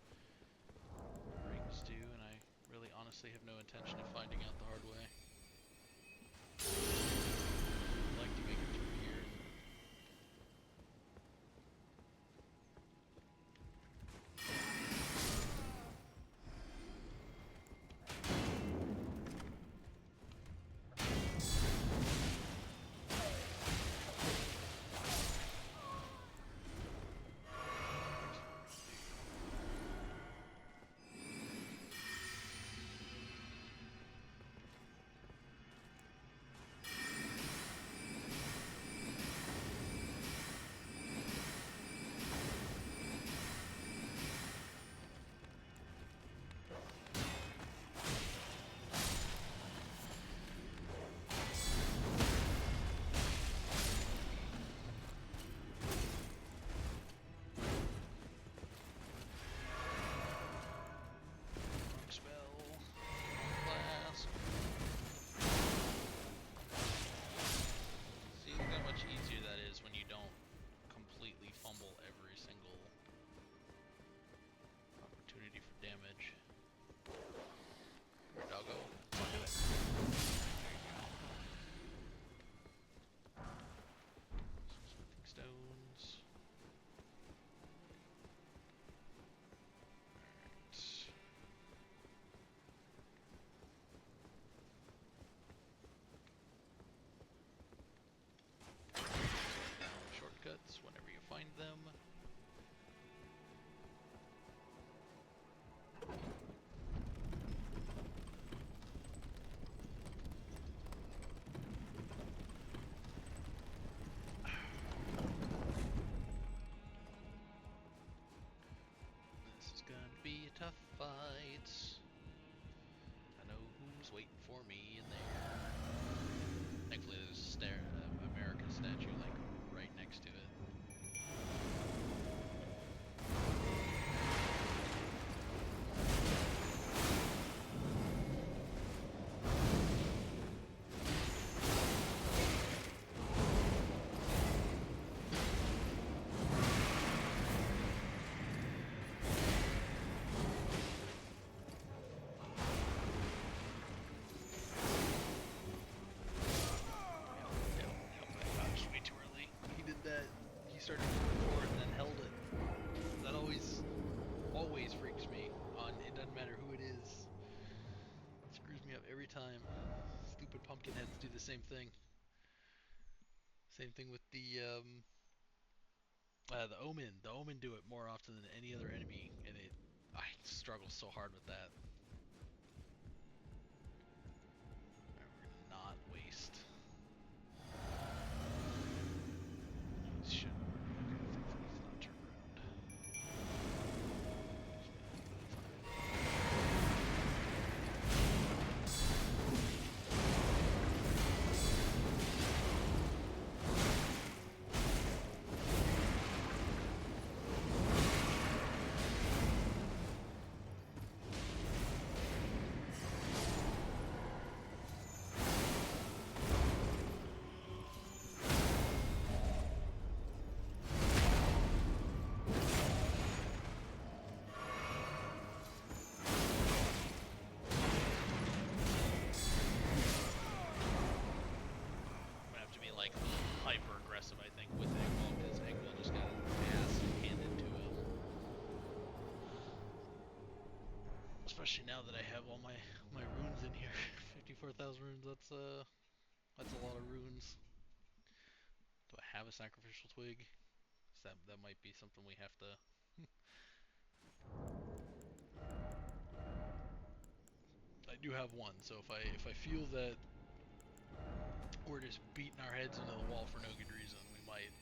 A: rings do, and I really honestly have no intention of finding out the hard way. I'd like to make it through here. pumpkin heads do the same thing. Same thing with the omen. The omen do it more often than any other enemy, and I struggle so hard with that. Alright, we're gonna not waste. Should work. Okay, thankfully it's not turned around. Like hyper aggressive, I think, with Egwell, because Egwell just got his ass handed to him. Especially now that I have all my runes in here. 54,000 runes. That's a lot of runes. Do I have a sacrificial twig? That might be something we have to. I do have one, so if I feel that we're just beating our heads into the wall for no good reason, we might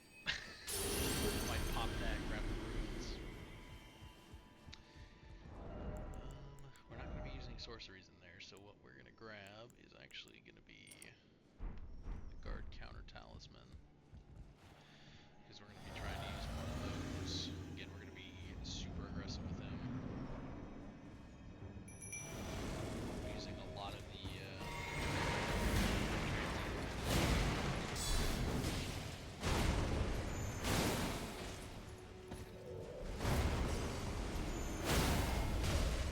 A: pop that, grab the runes. We're not going to be using sorceries in there, so what we're going to grab is actually going to be the guard counter talisman, because we're going to be trying to use one of those. Again, we're going to be super aggressive with him. Using a lot of the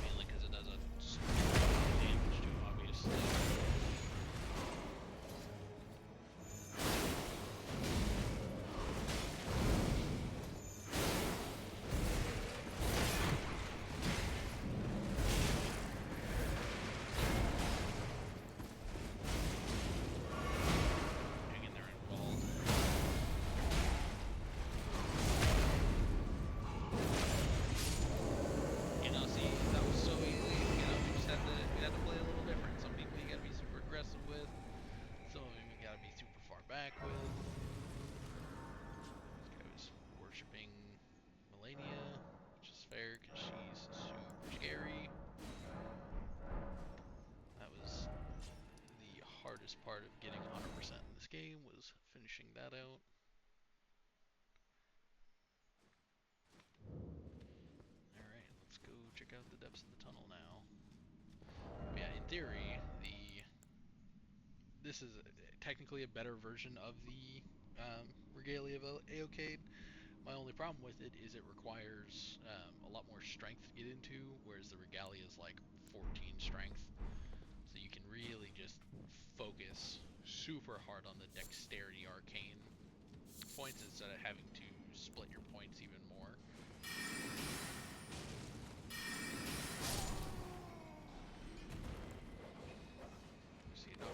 A: mainly because it does a damage to him, obviously. Hanging there involved. You know, see, that was so easy. You know, we had to play a little different. Some people you gotta be super aggressive with. Some of them you gotta be super far back with. This guy was worshipping Melania, which is fair because she's super scary. That was the hardest part of getting 100% in this game, was finishing that out. Alright, let's go check out the depths of the tunnel now. But yeah, in theory, this is technically a better version of the Regalia of Aocade. My only problem with it is it requires a lot more strength to get into, whereas the Regalia is like 14 strength. So you can really just focus super hard on the dexterity arcane points instead of having to split your points even more. See, no.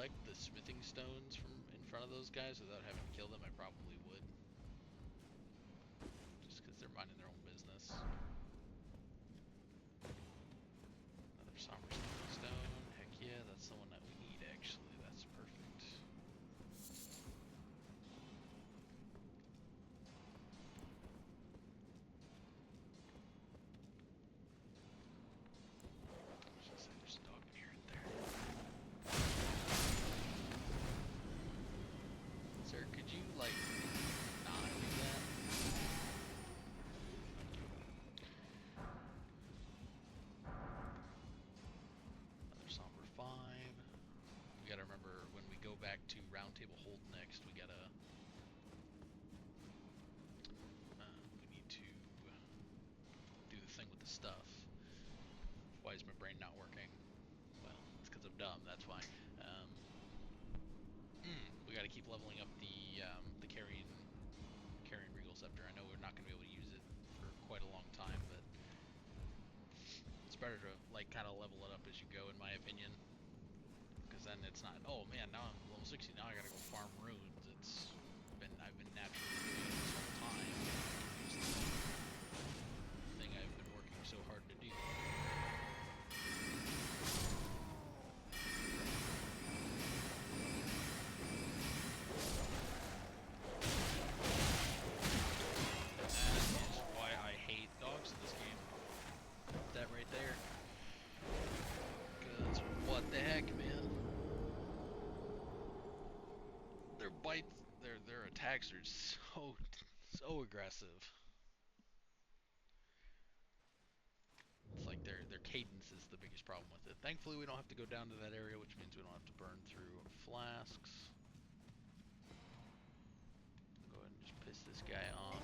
A: collect the smithing stones from in front of those guys without having to kill them, I probably would. Just because they're minding their own business. Another somber smithing stone. Heck yeah, that's the one that we need actually. That's perfect. There's a dog in here and there. Sir, could you, like, not do that? Another somber 5. We gotta remember when we go back to Round Table Hold next, we gotta... we need to do the thing with the stuff. Why is my brain not working? Well, it's because I'm dumb, that's why. We gotta keep leveling up the Carian Regal scepter. I know we're not gonna be able to use it for quite a long time, but it's better to like kind of level it up as you go, in my opinion. Because then it's not, oh man, now I'm level 60, now I gotta go farm runes. I've been naturally doing it this whole time. It's the thing I've been working so hard to do. Their attacks are so aggressive. It's like their cadence is the biggest problem with it. Thankfully, we don't have to go down to that area, which means we don't have to burn through flasks. Go ahead and just piss this guy off.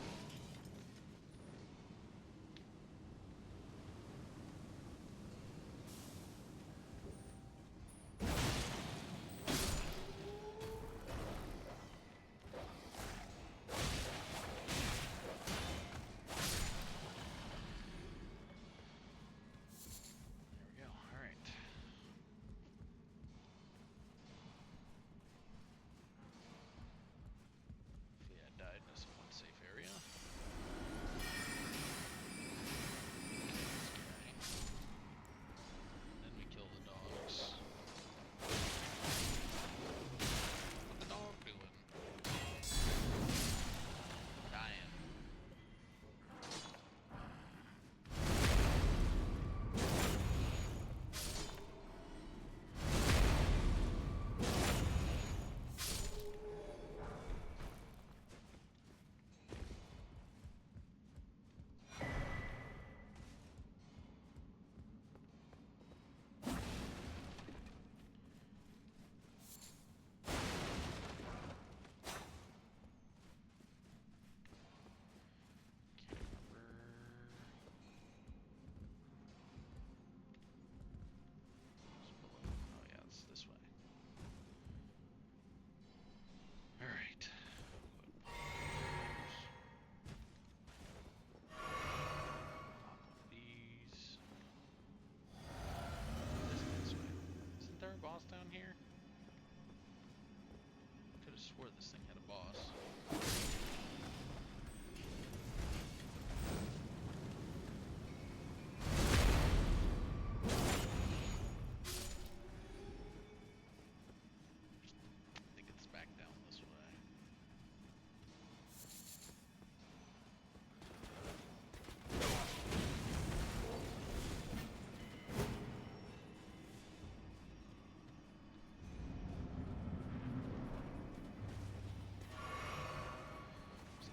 A: Boss down here? Could have swore this thing had a boss. I think it's back down this way.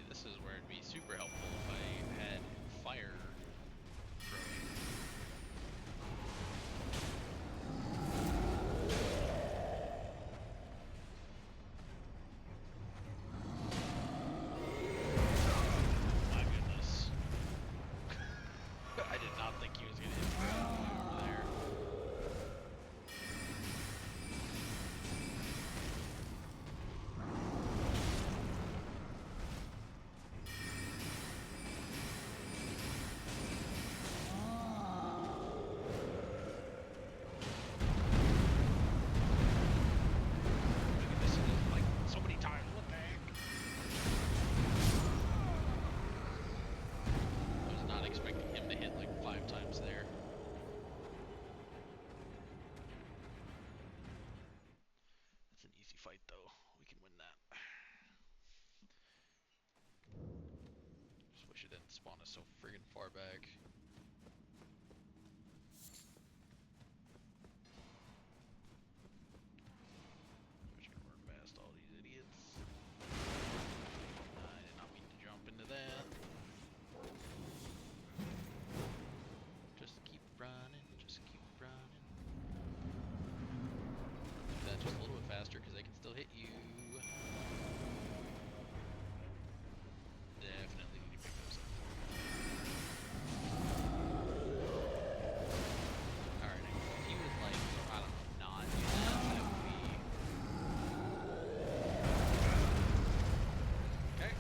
A: This is where it'd be super helpful if I had fire throwing. My goodness. I did not think he was going to hit me all the way over there. so friggin' far back. I'm just gonna run past all these idiots. I did not mean to jump into that. Just keep running, just keep running. Do that just a little bit faster because I can still hit you. Definitely need to pick those up. Alright, if he was like, I don't know, not do that, that would be... Okay.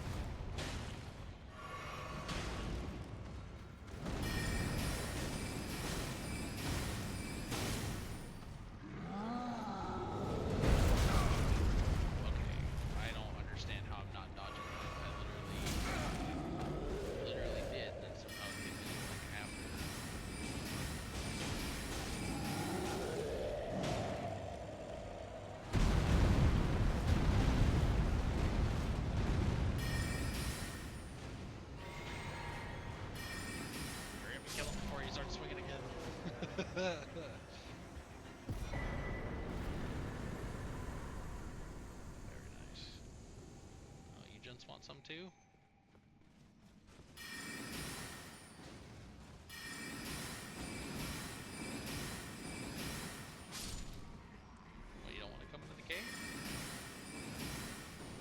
A: Okay, I don't understand how I'm not dodging that. I literally did, and then somehow it hit me like after. Hurry up and kill him before he starts swinging again. Very nice. Oh, you gents want some too? Well, you don't want to come into the cave?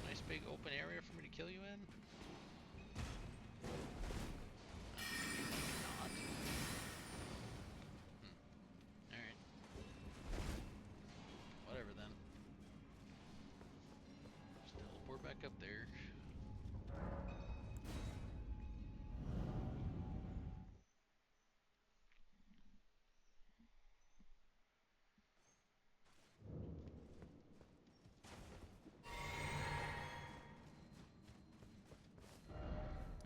A: Nice big open area for me to kill you in? Not. Alright. Whatever then. Just teleport back up there.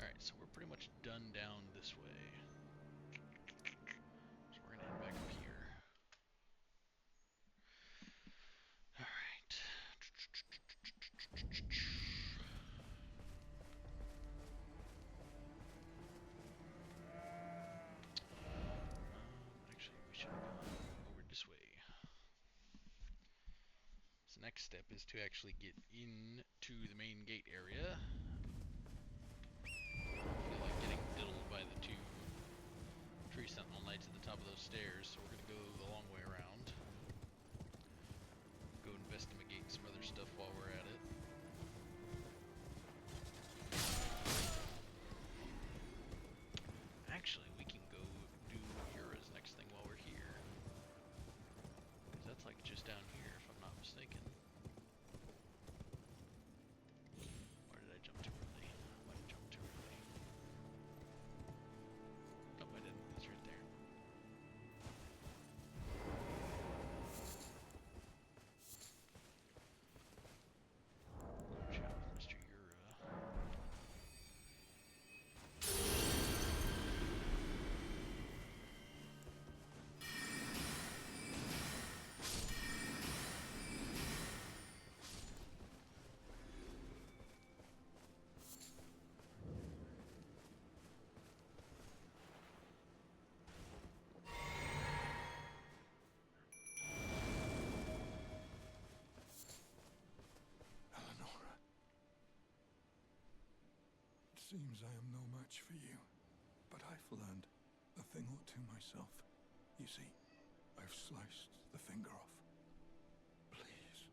A: Alright, so we're pretty much done down this way. So we're gonna head back up here. Alright. Actually, we should have gone over this way. So next step is to actually get into the main gate area. I don't feel like getting diddled by the two tree sentinel knights at the top of those stairs, so we're gonna go the long way around. Go investigate some other stuff while we're at it. Actually, we can go do Yura's next thing while we're here. Because that's like just down here, if I'm not mistaken. Or did I jump too early? I might have jumped too early. Nope, I didn't. It's right there. Chat with Mr. Yura.
B: Eleonora. It seems I am no match for you, but I've learned a thing or two myself. You see, I've sliced the finger off. Please.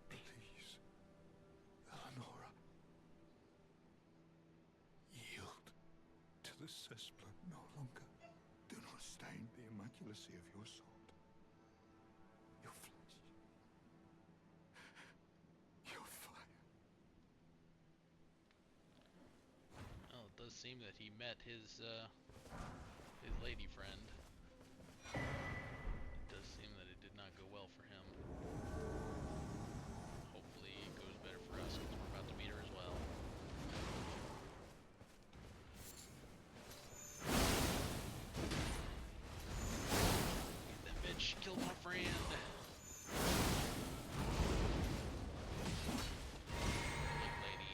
B: Please, Eleonora. Yield to the cesspool no longer. Do not stain the immaculacy of your sword. Your flesh. Your fire.
A: Well, it does seem that he met his lady friend. It does seem that it did not go well for him. Hopefully it goes better for us, because we're about to meet her as well. Get that bitch, killed my friend. Look, lady,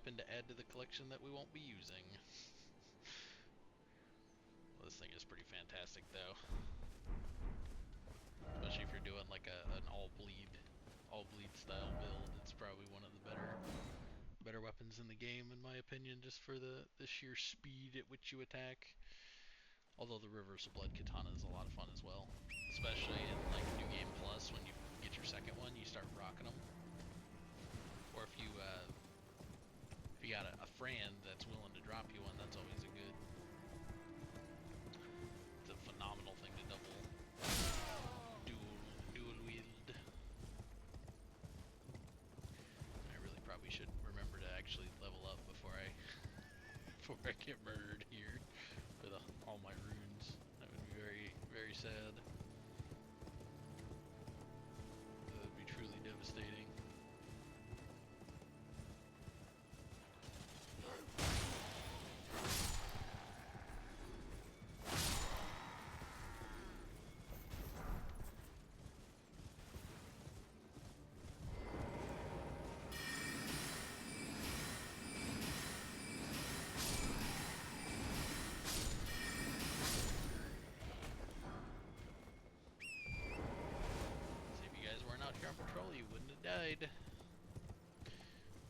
A: weapon to add to the collection that we won't be using. Well, this thing is pretty fantastic, though. Especially if you're doing like an all bleed style build. It's probably one of the better weapons in the game, in my opinion, just for the sheer speed at which you attack. Although the Rivers of Blood Katana is a lot of fun as well, especially in like New Game Plus when you get your second one, you start rocking them. Or if you got a friend that's willing to drop you one, that's always a good. It's a phenomenal thing to double dual wield. I really probably should remember to actually level up before I get murdered here with all my runes. That would be very, very sad. That would be truly devastating. Out here on patrol, you wouldn't have died.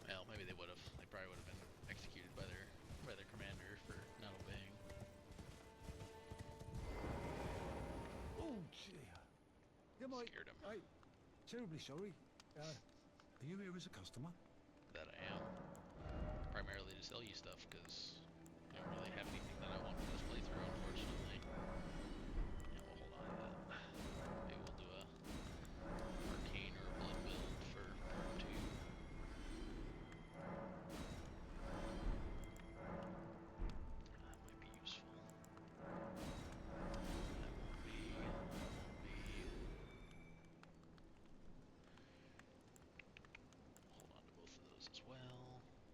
A: Well, maybe they would have. They probably would have been executed by their commander for not obeying.
H: Oh dear!
A: Scared him.
H: I'm terribly sorry. Are you here as a customer?
A: That I am. Primarily to sell you stuff, because I don't really have anything that I want for this playthrough, unfortunately. Yeah, we'll hold on to that. Maybe we'll do a arcane or a blood build for part 2. That might be useful. That won't be. Hold on to both of those as well. And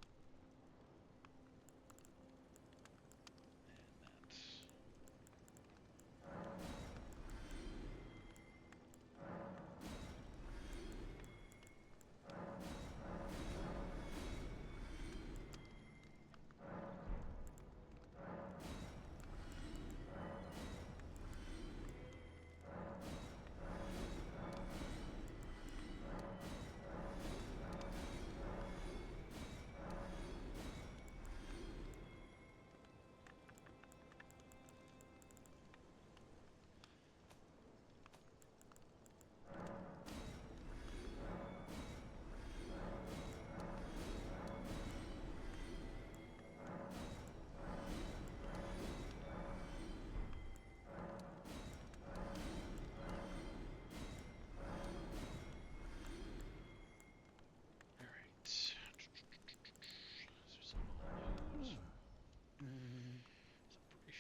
A: that's.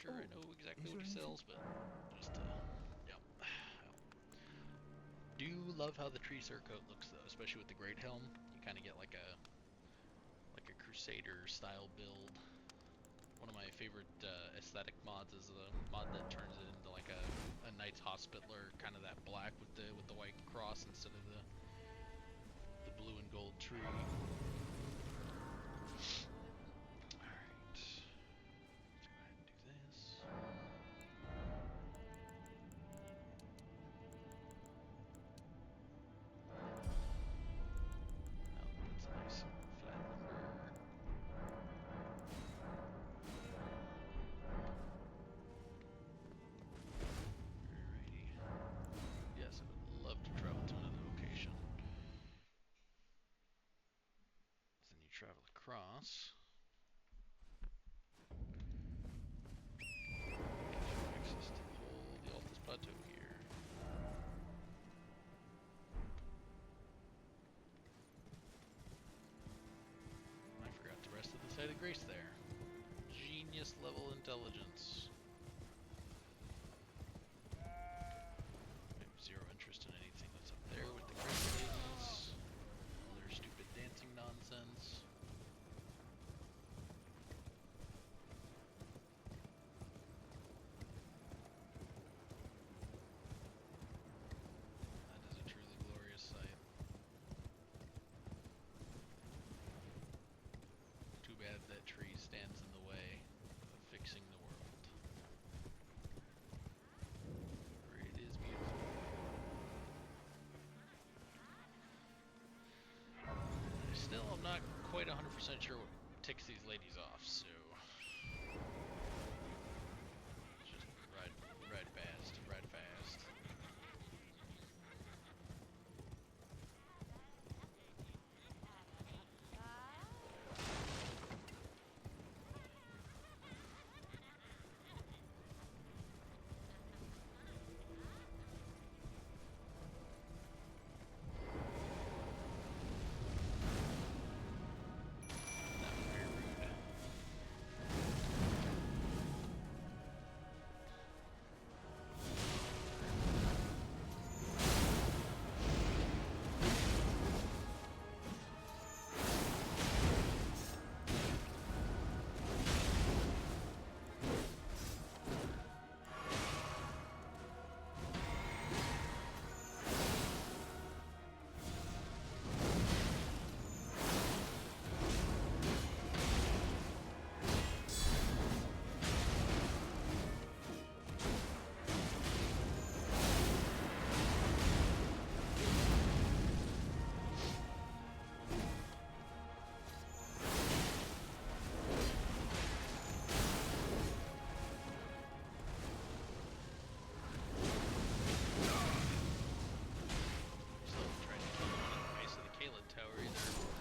A: Sure, I know exactly what he sells, but just yep. Do love how the tree surcoat looks, though, especially with the great helm. You kind of get like a crusader style build. One of my favorite aesthetic mods is the mod that turns it into like a knight's hospitaller, kind of that black with the white cross instead of the blue and gold tree. Travel across. Gives you access to the Altus Plateau here. I forgot the rest of the site of Grace there. Genius level intelligence. I have zero interest in anything that's up there with the Crest Maidens. All their stupid dancing nonsense. 100% sure what ticks these ladies off, so just ride fast, ride fast. That was very rude. Still trying to kill him at the base of the Kaled Tower either.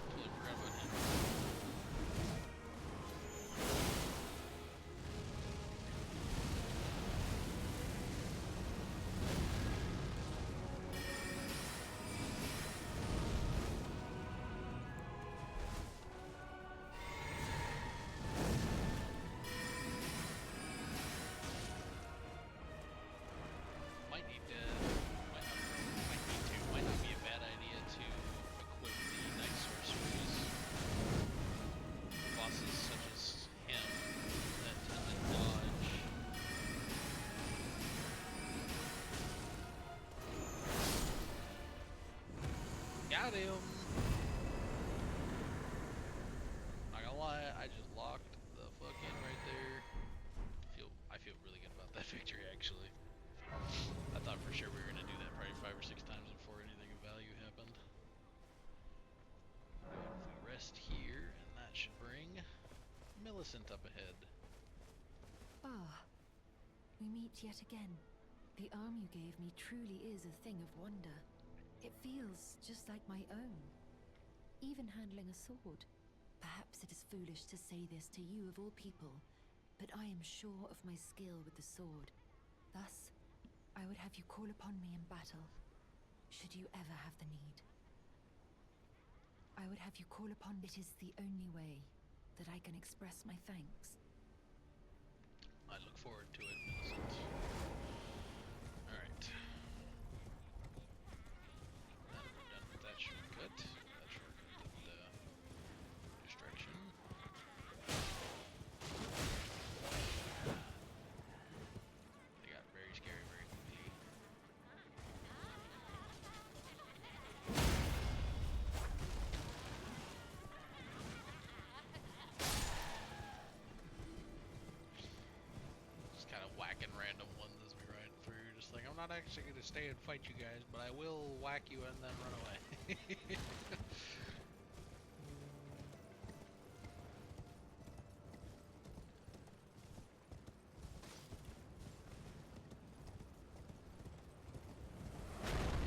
A: Totally forgot about him. Might need to, might not be a bad idea to equip the Night Sorceries. Bosses such as him that tend to dodge. Got him! Not gonna lie, I just locked the fuck in right there. I feel really good about that victory actually. I thought for sure we were gonna do that probably 5 or 6 times before anything of value happened. We'll go ahead if we rest here, and that should bring Millicent up ahead.
G: Ah, we meet yet again. The arm you gave me truly is a thing of wonder. It feels just like my own. Even handling a sword. Perhaps it is foolish to say this to you of all people, but I am sure of my skill with the sword. Thus, I would have you call upon me in battle, should you ever have the need. I would have you call upon me. It is the only way that I can express my thanks.
A: I look forward to it, Millicent. Alright. Now that we're done with that shortcut, the distraction. They got very scary very quickly. Just kind of whacking random ones as we ride through. Just like, I'm not actually going to stay and fight you guys, but I will whack you and then run away.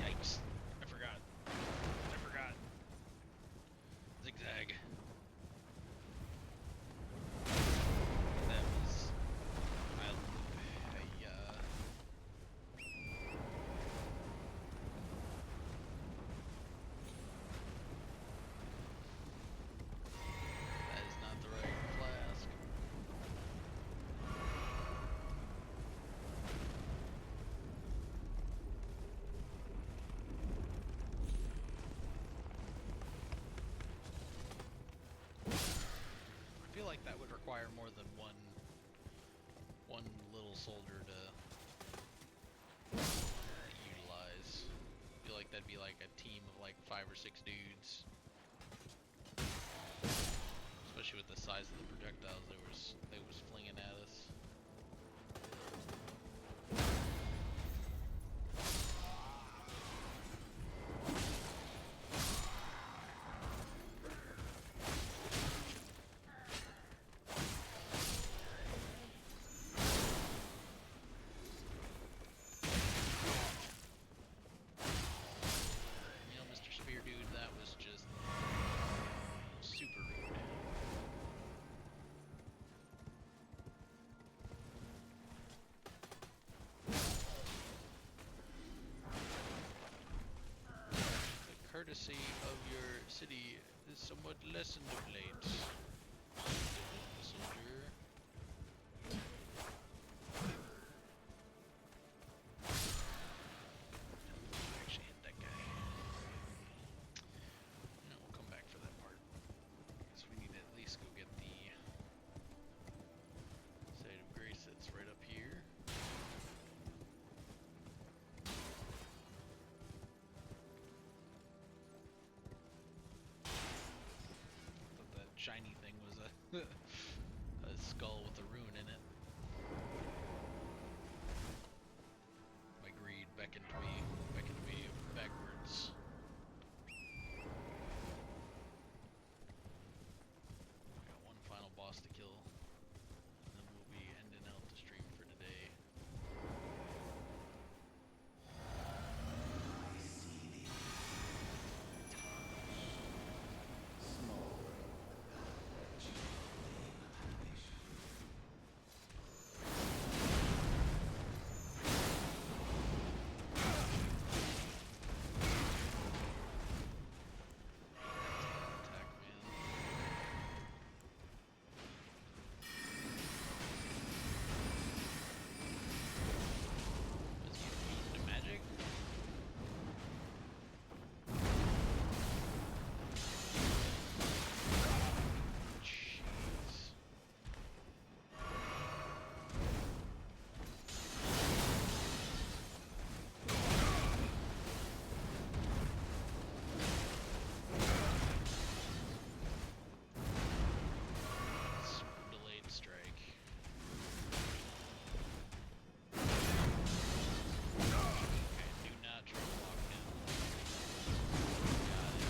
A: Yikes. I forgot. Zigzag. That was... that is not the right flask. I feel like that would require more than one little soldier to utilize. I feel like that'd be like a team of like 5 or 6 dudes. Especially with the size of the projectiles they was flinging at us. privacy of your city is somewhat lessened of late. Soldier. Actually hit that guy. No, we'll come back for that part. Because we need to at least go get the site of grace that's right up here. Thought that shiny thing was a a skull with a rune in it. My greed beckoned me backwards. I got one final boss to kill, and then we'll be ending out the stream for today. Attack, man. Is he immune to magic? Jeez. It's delayed strike. Okay, do not try to lock him. Got it.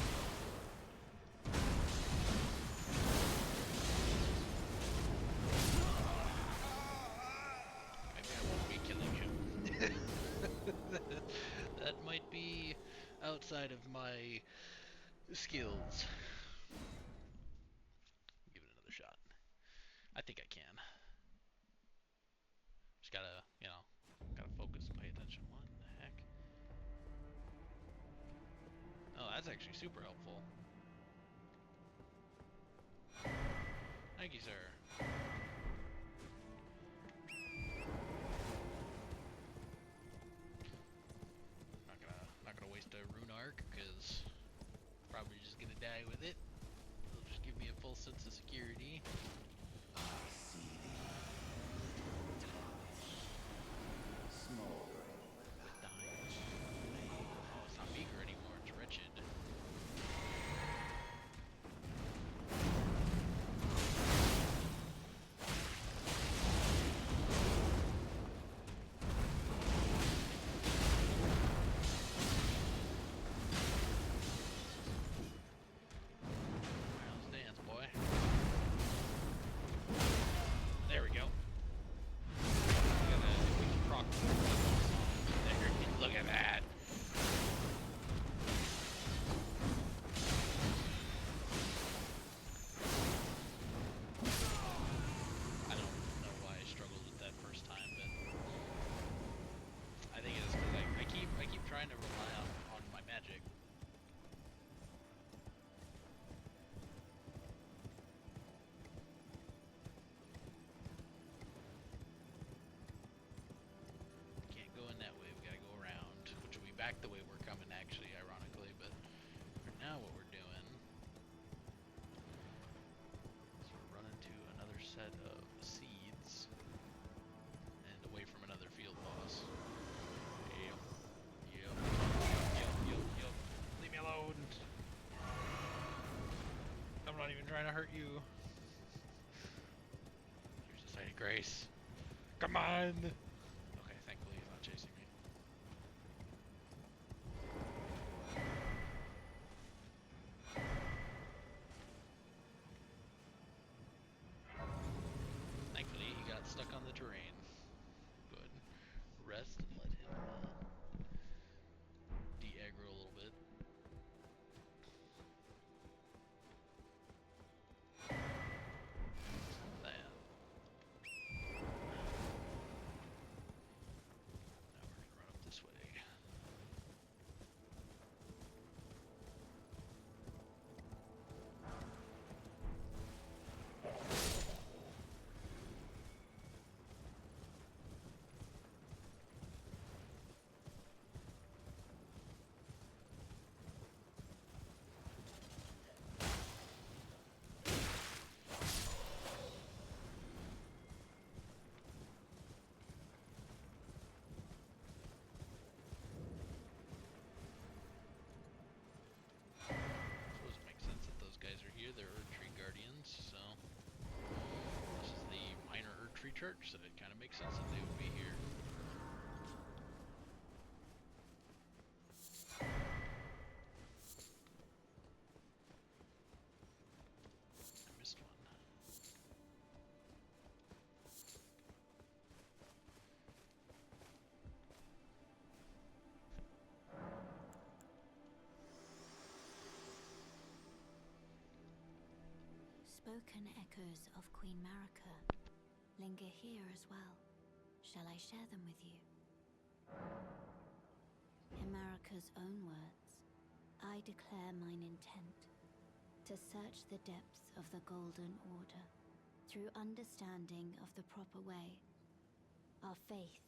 A: Maybe I won't be killing him. That might be outside of my skills. Give it another shot. I think I can. Just gotta, gotta focus and pay attention. What the heck? Oh, that's actually super helpful. Thank you, sir. Not gonna waste a rune arc, because probably just gonna die with it. It'll just give me a full sense of security. With dying. Oh, it's not meager anymore, it's wretched. Well, dance, boy. There we go. If we can proc there, look at that. I don't know why I struggled with that first time, but I think it's because I keep trying to rely on my magic. Can't go in that way, we gotta go around, which will be back the way we're coming actually, ironically, but for now what we're doing is we're running to another set of seeds and away from another field boss. Yep. Leave me alone. I'm not even trying to hurt you. Here's the site of grace. Come on! Okay, thankfully he's not chasing me. Thankfully he got stuck on the terrain. Good. Rest and let him de-aggro a little bit. That. church, so it kind of makes sense that they would be here. I missed one.
F: Spoken echoes of Queen Marika linger here as well. Shall I share them with you? In Marika's own words, I declare mine intent to search the depths of the Golden Order through understanding of the proper way. Our faith,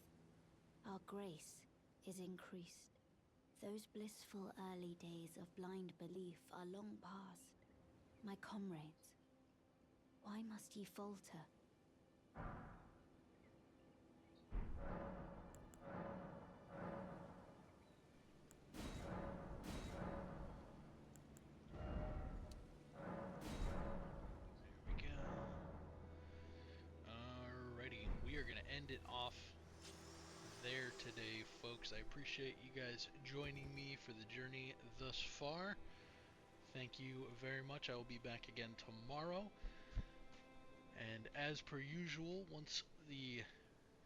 F: our grace is increased. Those blissful early days of blind belief are long past. My comrades, why must ye falter?
A: There we go. Alrighty, we are going to end it off there today, folks. I appreciate you guys joining me for the journey thus far. Thank you very much. I will be back again tomorrow. And as per usual, once the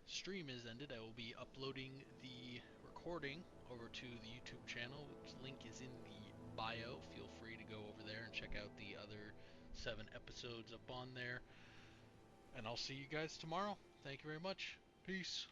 A: stream is ended, I will be uploading the recording over to the YouTube channel, which link is in the bio. Feel free to go over there and check out the other 7 episodes up on there. And I'll see you guys tomorrow. Thank you very much. Peace.